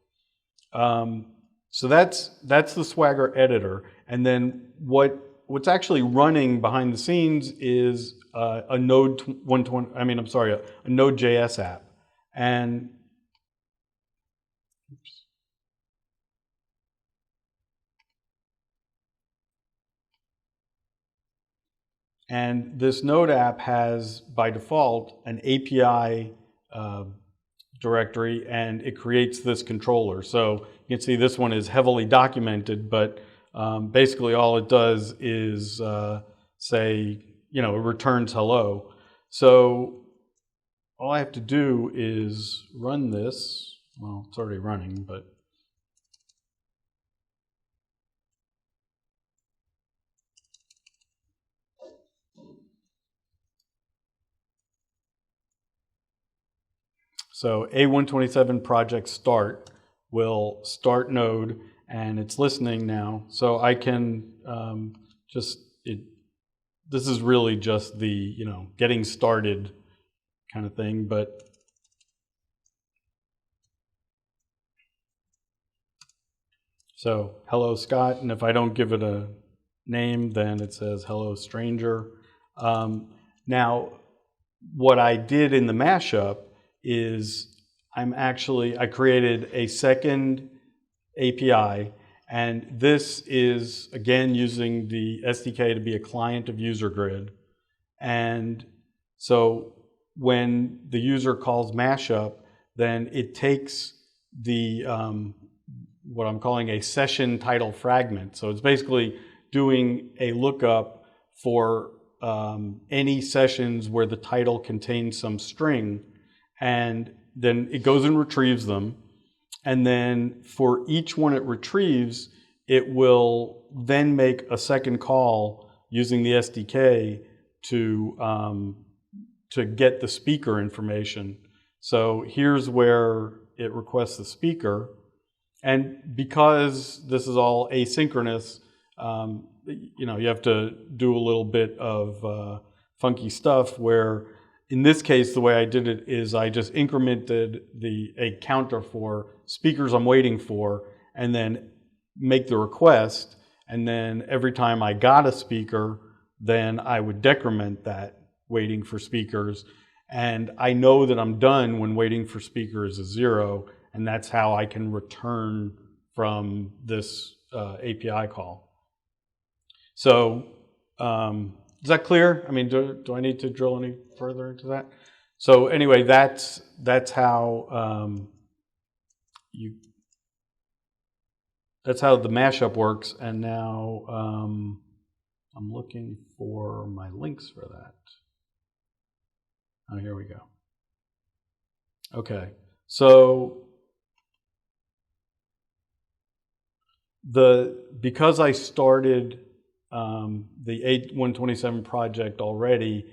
So that's the Swagger editor. And then what's actually running behind the scenes is a Nodejs app. And this Node app has, by default, an API directory, and it creates this controller. So you can see this one is heavily documented, but basically all it does is say, it returns hello. So all I have to do is run this. Well, it's already running, but so A127 project start will start Node, and it's listening now. So I can this is really just the, getting started kind of thing, but so hello Scott, and if I don't give it a name, then it says hello stranger. Now, what I did in the mashup is I created a second API, and this is, again, using the SDK to be a client of Usergrid. And so when the user calls mashup, then it takes the, what I'm calling a session title fragment. So it's basically doing a lookup for any sessions where the title contains some string, and then it goes and retrieves them. And then for each one it retrieves, it will then make a second call using the SDK to get the speaker information. So here's where it requests the speaker. And because this is all asynchronous, you have to do a little bit of funky stuff where, in this case, the way I did it is I just incremented a counter for speakers I'm waiting for, and then make the request. And then every time I got a speaker, then I would decrement that waiting for speakers. And I know that I'm done when waiting for speakers is 0, and that's how I can return from this API call. So, is that clear? I mean, do I need to drill any further into that? So anyway, that's how that's how the mashup works. And now I'm looking for my links for that. Oh, here we go. Okay, so because I started the 8.127 project already,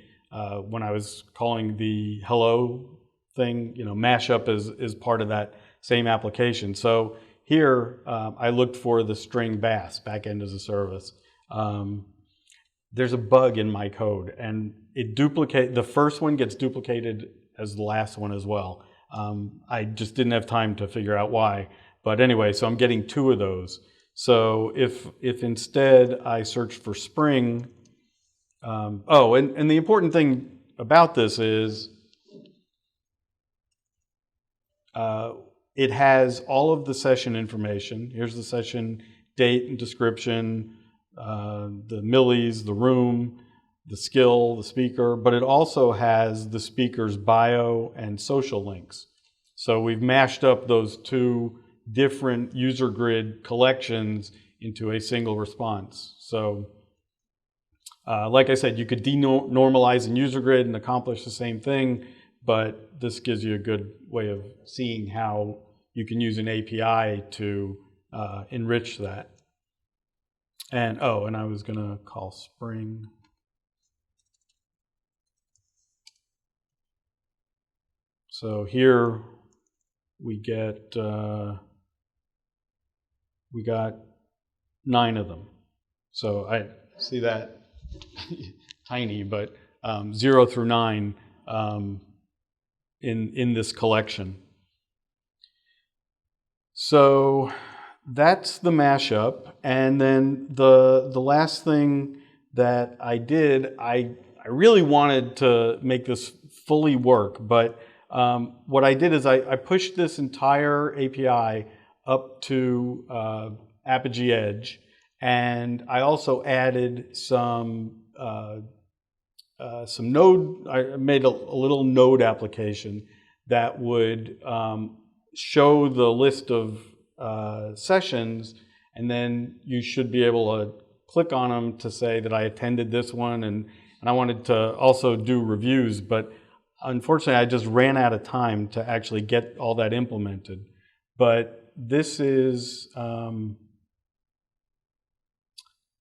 when I was calling the hello thing, mashup is part of that same application. So here I looked for the string BaaS, backend as a service. There's a bug in my code, and the first one gets duplicated as the last one as well. I just didn't have time to figure out why. But anyway, so I'm getting 2 of those. So if instead I search for Spring, and the important thing about this is it has all of the session information. Here's the session date and description, the millis, the room, the skill, the speaker, but it also has the speaker's bio and social links. So we've mashed up those 2 different Usergrid collections into a single response. So like I said, you could denormalize in Usergrid and accomplish the same thing, but this gives you a good way of seeing how you can use an API to enrich that. And and I was gonna call Spring. So here we got 9 of them. So I see that tiny, but 0 through 9 in this collection. So that's the mashup. And then the last thing that I did, I really wanted to make this fully work, but what I did is I pushed this entire API up to Apogee Edge, and I also added some node. I made a little node application that would show the list of sessions, and then you should be able to click on them to say that I attended this one, and I wanted to also do reviews, but unfortunately I just ran out of time to actually get all that implemented. But this is, I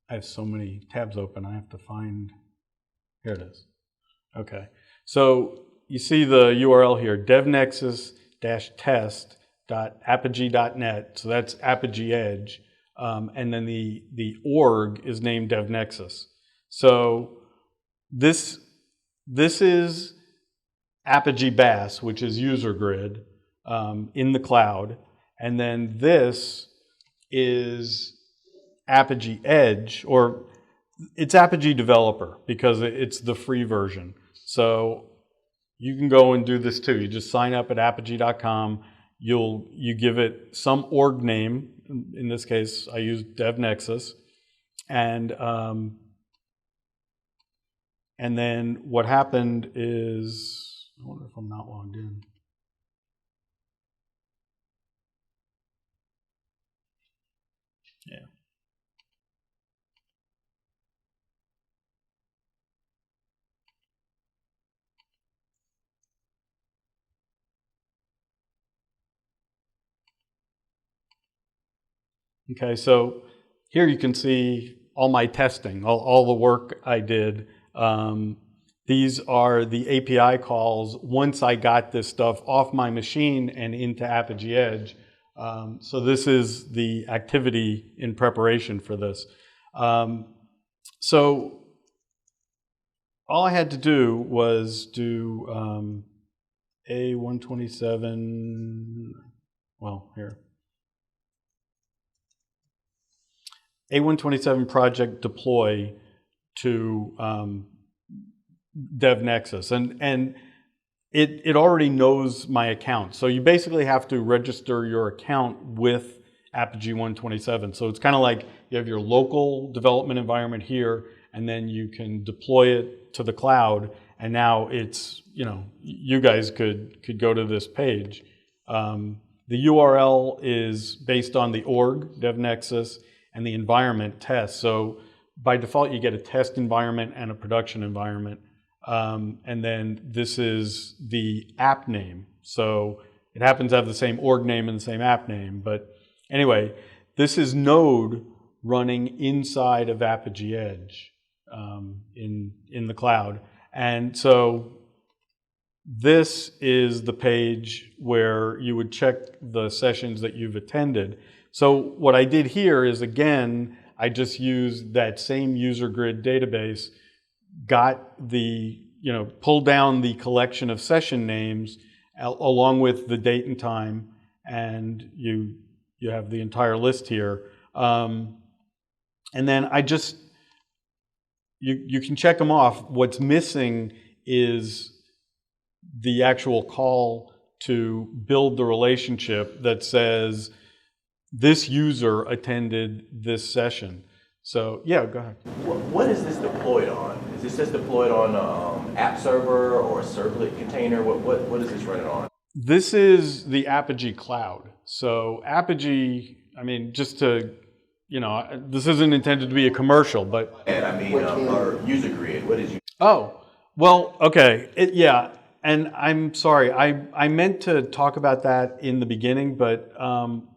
have so many tabs open, I have to find, here it is. Okay, so you see the URL here, devnexus-test.apogee.net, so that's Apogee Edge, and then the org is named Devnexus. So this is Apogee BaaS, which is Usergrid in the cloud. And then this is Apogee Edge, or it's Apogee Developer because it's the free version. So you can go and do this too. You just sign up at apogee.com. You give it some org name. In this case, I use Devnexus. And then what happened is, I wonder if I'm not logged in. Yeah. Okay, so here you can see all my testing, all the work I did. These are the API calls once I got this stuff off my machine and into Apogee Edge. So this is the activity in preparation for this. So all I had to do was do A127, well, here. A127 project deploy to Devnexus, and it already knows my account. So you basically have to register your account with Apogee 127. So it's kind of like you have your local development environment here, and then you can deploy it to the cloud. And now it's, you know, you guys could go to this page. The URL is based on the org, Devnexus, and the environment test. So by default, you get a test environment and a production environment. And then this is the app name. So it happens to have the same org name and the same app name. But anyway, this is Node running inside of Apogee Edge in the cloud. And so this is the page where you would check the sessions that you've attended. So what I did here is, again, I just used that same Usergrid database, got the, pulled down the collection of session names along with the date and time, and you have the entire list here. And then I just, you can check them off. What's missing is the actual call to build the relationship that says, this user attended this session. So yeah, go ahead. What is this deployed on? Is this just deployed on app server or a servlet container? What is this running on? This is the Apogee cloud. So Apogee, I mean, just to, this isn't intended to be a commercial, but. And I mean, our Usergrid, what is you? Oh, well, okay, yeah. And I'm sorry, I meant to talk about that in the beginning, but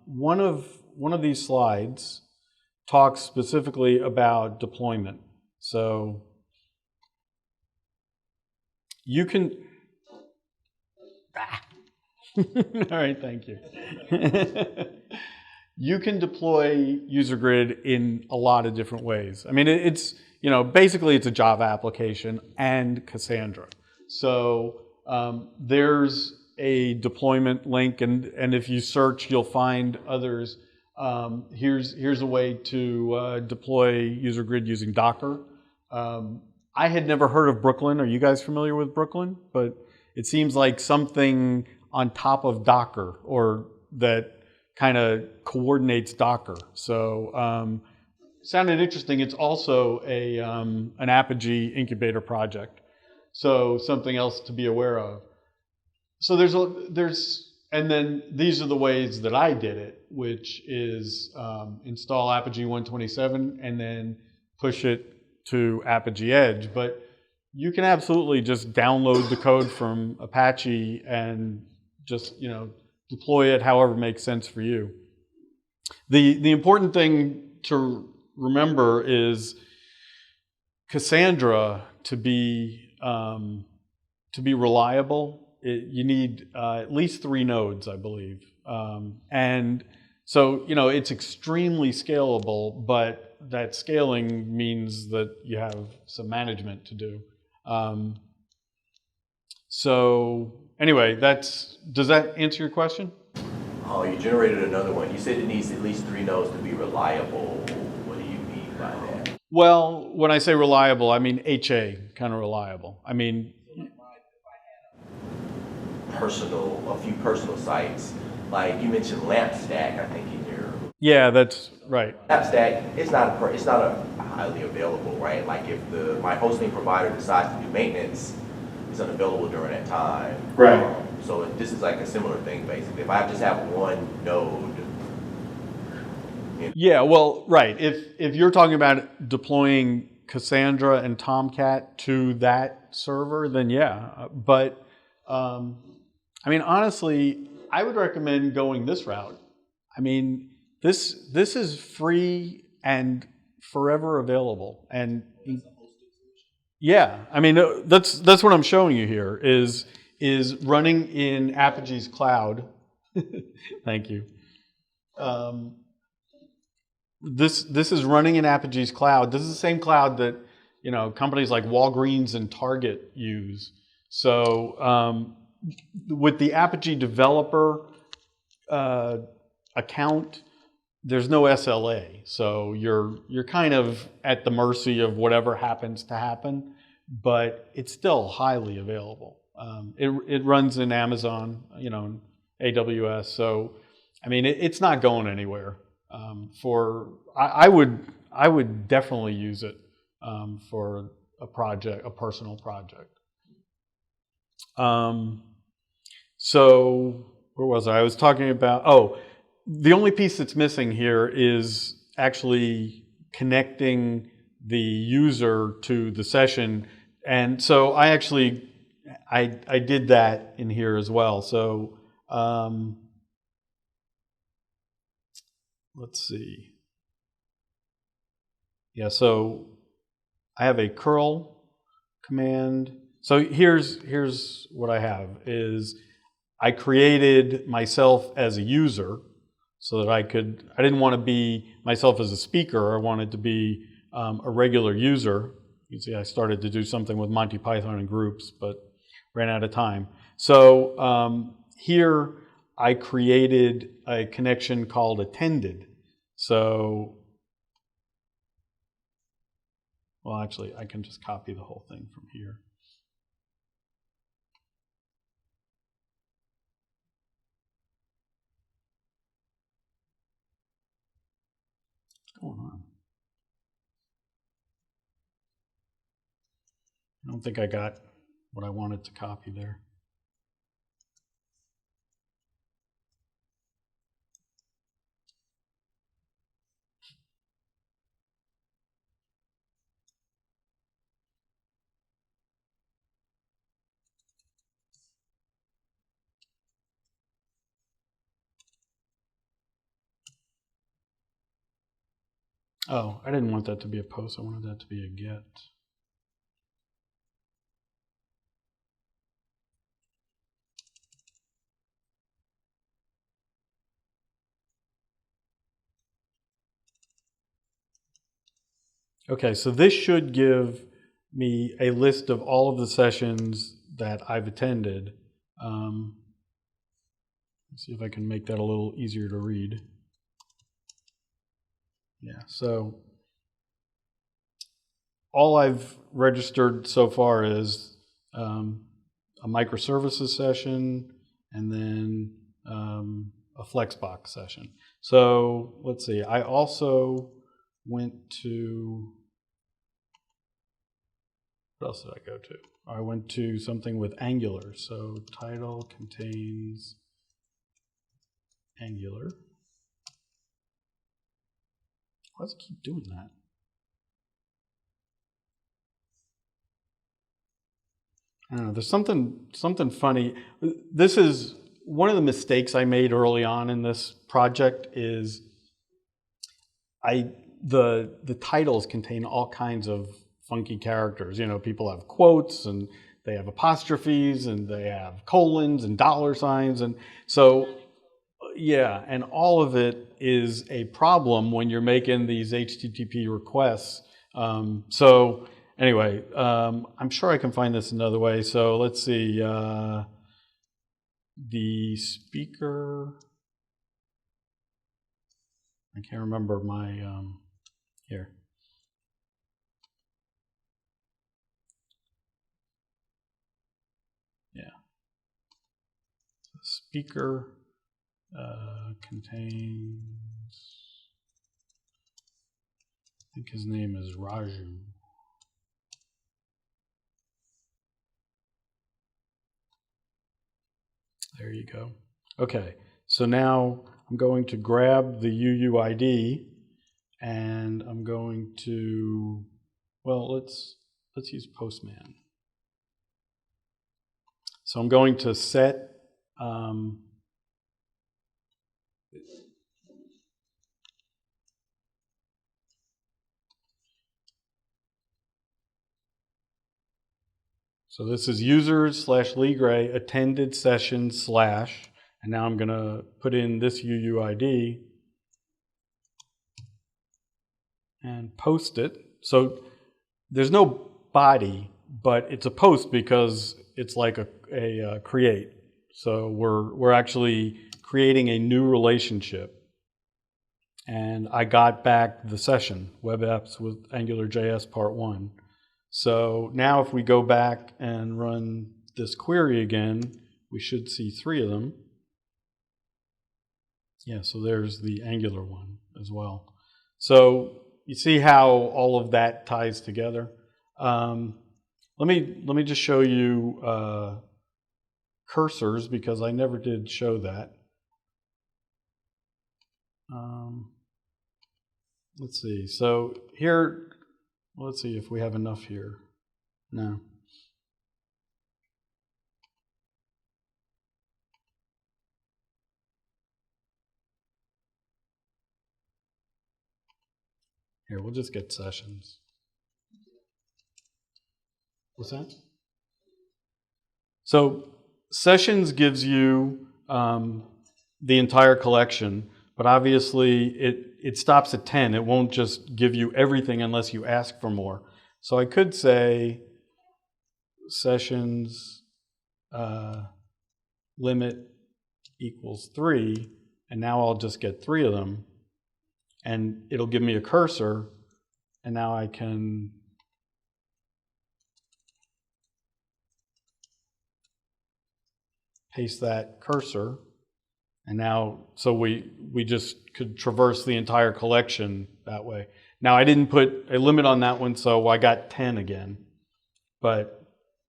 one of these slides talks specifically about deployment. So you can, all right, thank you. You can deploy Usergrid in a lot of different ways. I mean, it's, basically it's a Java application and Cassandra. So there's a deployment link, and if you search, you'll find others. Here's a way to deploy Usergrid using Docker. I had never heard of Brooklyn. Are you guys familiar with Brooklyn? But it seems like something on top of Docker, or that kind of coordinates Docker. So sounded interesting. It's also an Apogee incubator project. So something else to be aware of. So and then these are the ways that I did it, which is install Apogee 127 and then push it to Apogee Edge. But you can absolutely just download the code from Apache and just, deploy it however makes sense for you. The important thing to remember is Cassandra, to be reliable, you need at least 3 nodes, I believe. And so, it's extremely scalable, but that scaling means that you have some management to do. So anyway, does that answer your question? Oh, you generated another one. You said it needs at least 3 nodes to be reliable. What do you mean by that? Well, when I say reliable, I mean HA, kind of reliable. I mean, A few personal sites, like you mentioned LampStack, I think in your yeah, that's right. LampStack, it's not a highly available, right? Like if my hosting provider decides to do maintenance, it's unavailable during that time. Right. So this is like a similar thing, basically. If I just have one node. Yeah, well, right. If you're talking about deploying Cassandra and Tomcat to that server, then yeah. But I mean, honestly, I would recommend going this route. I mean, this is free and forever available, and yeah, I mean that's what I'm showing you here is running in Apogee's cloud. Thank you. This is running in Apogee's cloud. This is the same cloud that companies like Walgreens and Target use. So with the Apogee developer account, there's no SLA, so you're kind of at the mercy of whatever happens to happen, but it's still highly available. It runs in Amazon, AWS. So I mean, it's not going anywhere. I would definitely use it for a personal project. So where was I? I was talking about, the only piece that's missing here is actually connecting the user to the session. And so I did that in here as well. So let's see. Yeah, so I have a curl command. So here's what I have is I created myself as a user so that I didn't want to be myself as a speaker. I wanted to be a regular user. You can see I started to do something with Monty Python and groups, but ran out of time. So here I created a connection called attended. So, well, actually, I can just copy the whole thing from here. What's going on? I don't think I got what I wanted to copy there. Oh, I didn't want that to be a post. I wanted that to be a get. Okay, so this should give me a list of all of the sessions that I've attended. Let's see if I can make that a little easier to read. Yeah, so all I've registered so far is a microservices session and then a Flexbox session. So let's see, I also went to, what else did I go to? I went to something with Angular. So title contains Angular. Why does it keep doing that? I don't know, there's something funny. This is one of the mistakes I made early on in this project is the titles contain all kinds of funky characters. People have quotes and they have apostrophes and they have colons and dollar signs, and so yeah, and all of it is a problem when you're making these HTTP requests. So anyway, I'm sure I can find this another way. So let's see. The speaker, I can't remember my, here. Yeah. Speaker contains, I think his name is Raju. There you go. Okay, so now I'm going to grab the UUID and I'm going to, well, let's use Postman. So I'm going to set so this is users/Ligre attended session / and now I'm going to put in this UUID and post it. So there's no body, but it's a post because it's like a create. So we're actually creating a new relationship. And I got back the session, Web Apps with AngularJS Part 1. So now if we go back and run this query again, we should see 3 of them. Yeah, so there's the Angular one as well. So you see how all of that ties together. Let me just show you cursors because I never did show that. Let's see. So here, let's see if we have enough here. No. Here, we'll just get sessions. What's that? So sessions gives you the entire collection, but obviously it stops at 10. It won't just give you everything unless you ask for more. So I could say sessions limit equals 3, and now I'll just get 3 of them, and it'll give me a cursor, and now I can paste that cursor, and now, so we just could traverse the entire collection that way. Now I didn't put a limit on that one, so I got 10 again, but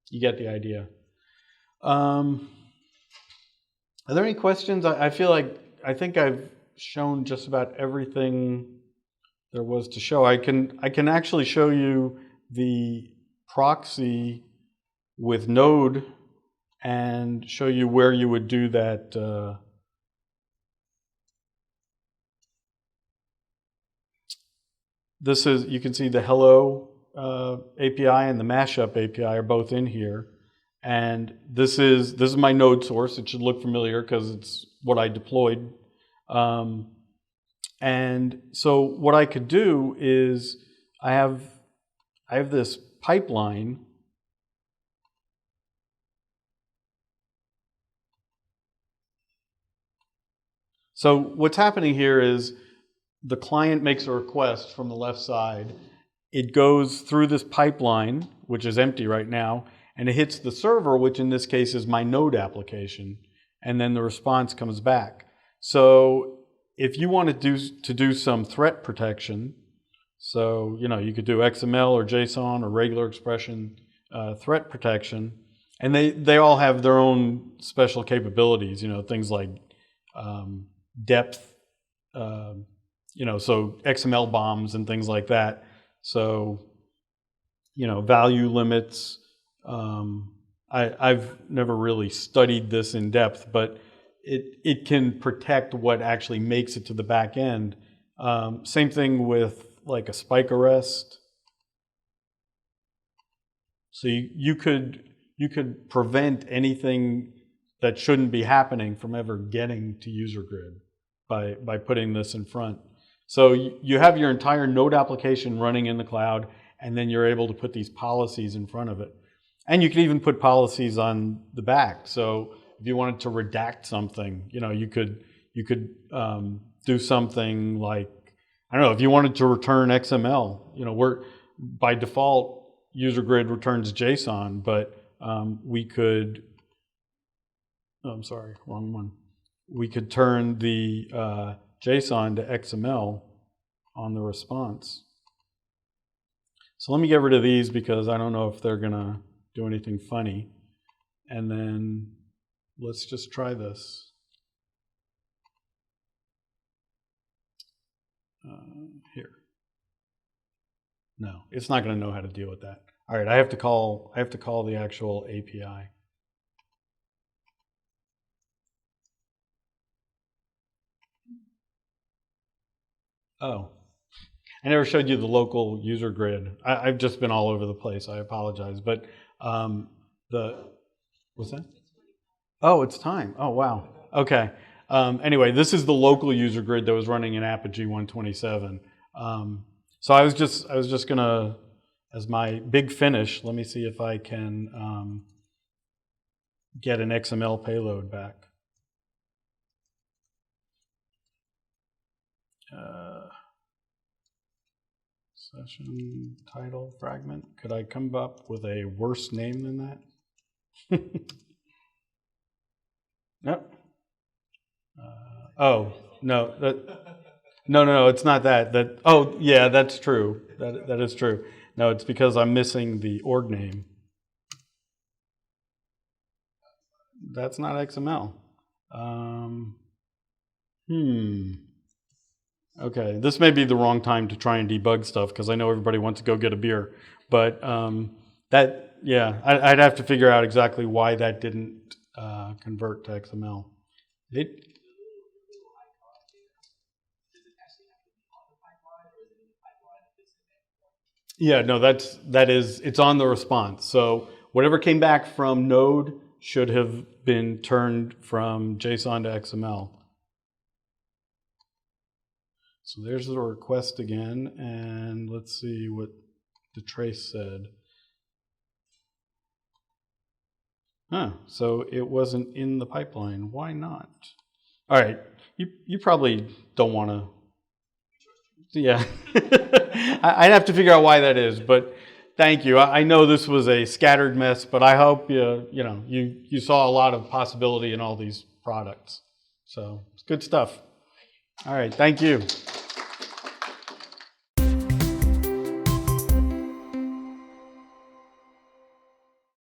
you get the idea. Are there any questions? I feel like, I think I've shown just about everything there was to show. I can actually show you the proxy with Node and show you where you would do that. This is, you can see the Hello API and the Mashup API are both in here. And this is my node source. It should look familiar because it's what I deployed. And so what I could do is I have this pipeline. So what's happening here is the client makes a request from the left side. It goes through this pipeline, which is empty right now, and it hits the server, which in this case is my node application, and then the response comes back. So if you want to do some threat protection, so you could do XML or JSON or regular expression threat protection, and they all have their own special capabilities, things like depth, so XML bombs and things like that. So, value limits. I've never really studied this in depth, but it can protect what actually makes it to the back end. Same thing with like a spike arrest. So you could prevent anything that shouldn't be happening from ever getting to Usergrid by putting this in front. So you have your entire node application running in the cloud, and then you're able to put these policies in front of it. And you can even put policies on the back. So if you wanted to redact something, you could do something like, I don't know, if you wanted to return XML, by default, Usergrid returns JSON, but we could, I'm sorry, wrong one. We could turn the JSON to XML on the response. So let me get rid of these because I don't know if they're gonna do anything funny. And then let's just try this. Here. No, it's not going to know how to deal with that. All right, I have to call the actual API. Oh, I never showed you the local user grid. I've just been all over the place. I apologize, but what's that? Oh, it's time. Oh, wow. Okay. Anyway, this is the local user grid that was running in Apogee 127. So I was just gonna, as my big finish, let me see if I can get an XML payload back. Session title fragment. Could I come up with a worse name than that? Nope. Oh, no, no, it's not that. Oh, yeah, that's true. That is true. No, it's because I'm missing the org name. That's not XML. Okay, this may be the wrong time to try and debug stuff because I know everybody wants to go get a beer. But yeah, I'd have to figure out exactly why that didn't convert to XML. Yeah, no, it's on the response. So whatever came back from Node should have been turned from JSON to XML. So there's the request again, and let's see what the trace said. So it wasn't in the pipeline. Why not? All right, you probably don't want to. Yeah, I'd have to figure out why that is, but thank you. I know this was a scattered mess, but I hope you saw a lot of possibility in all these products. So it's good stuff. All right, thank you.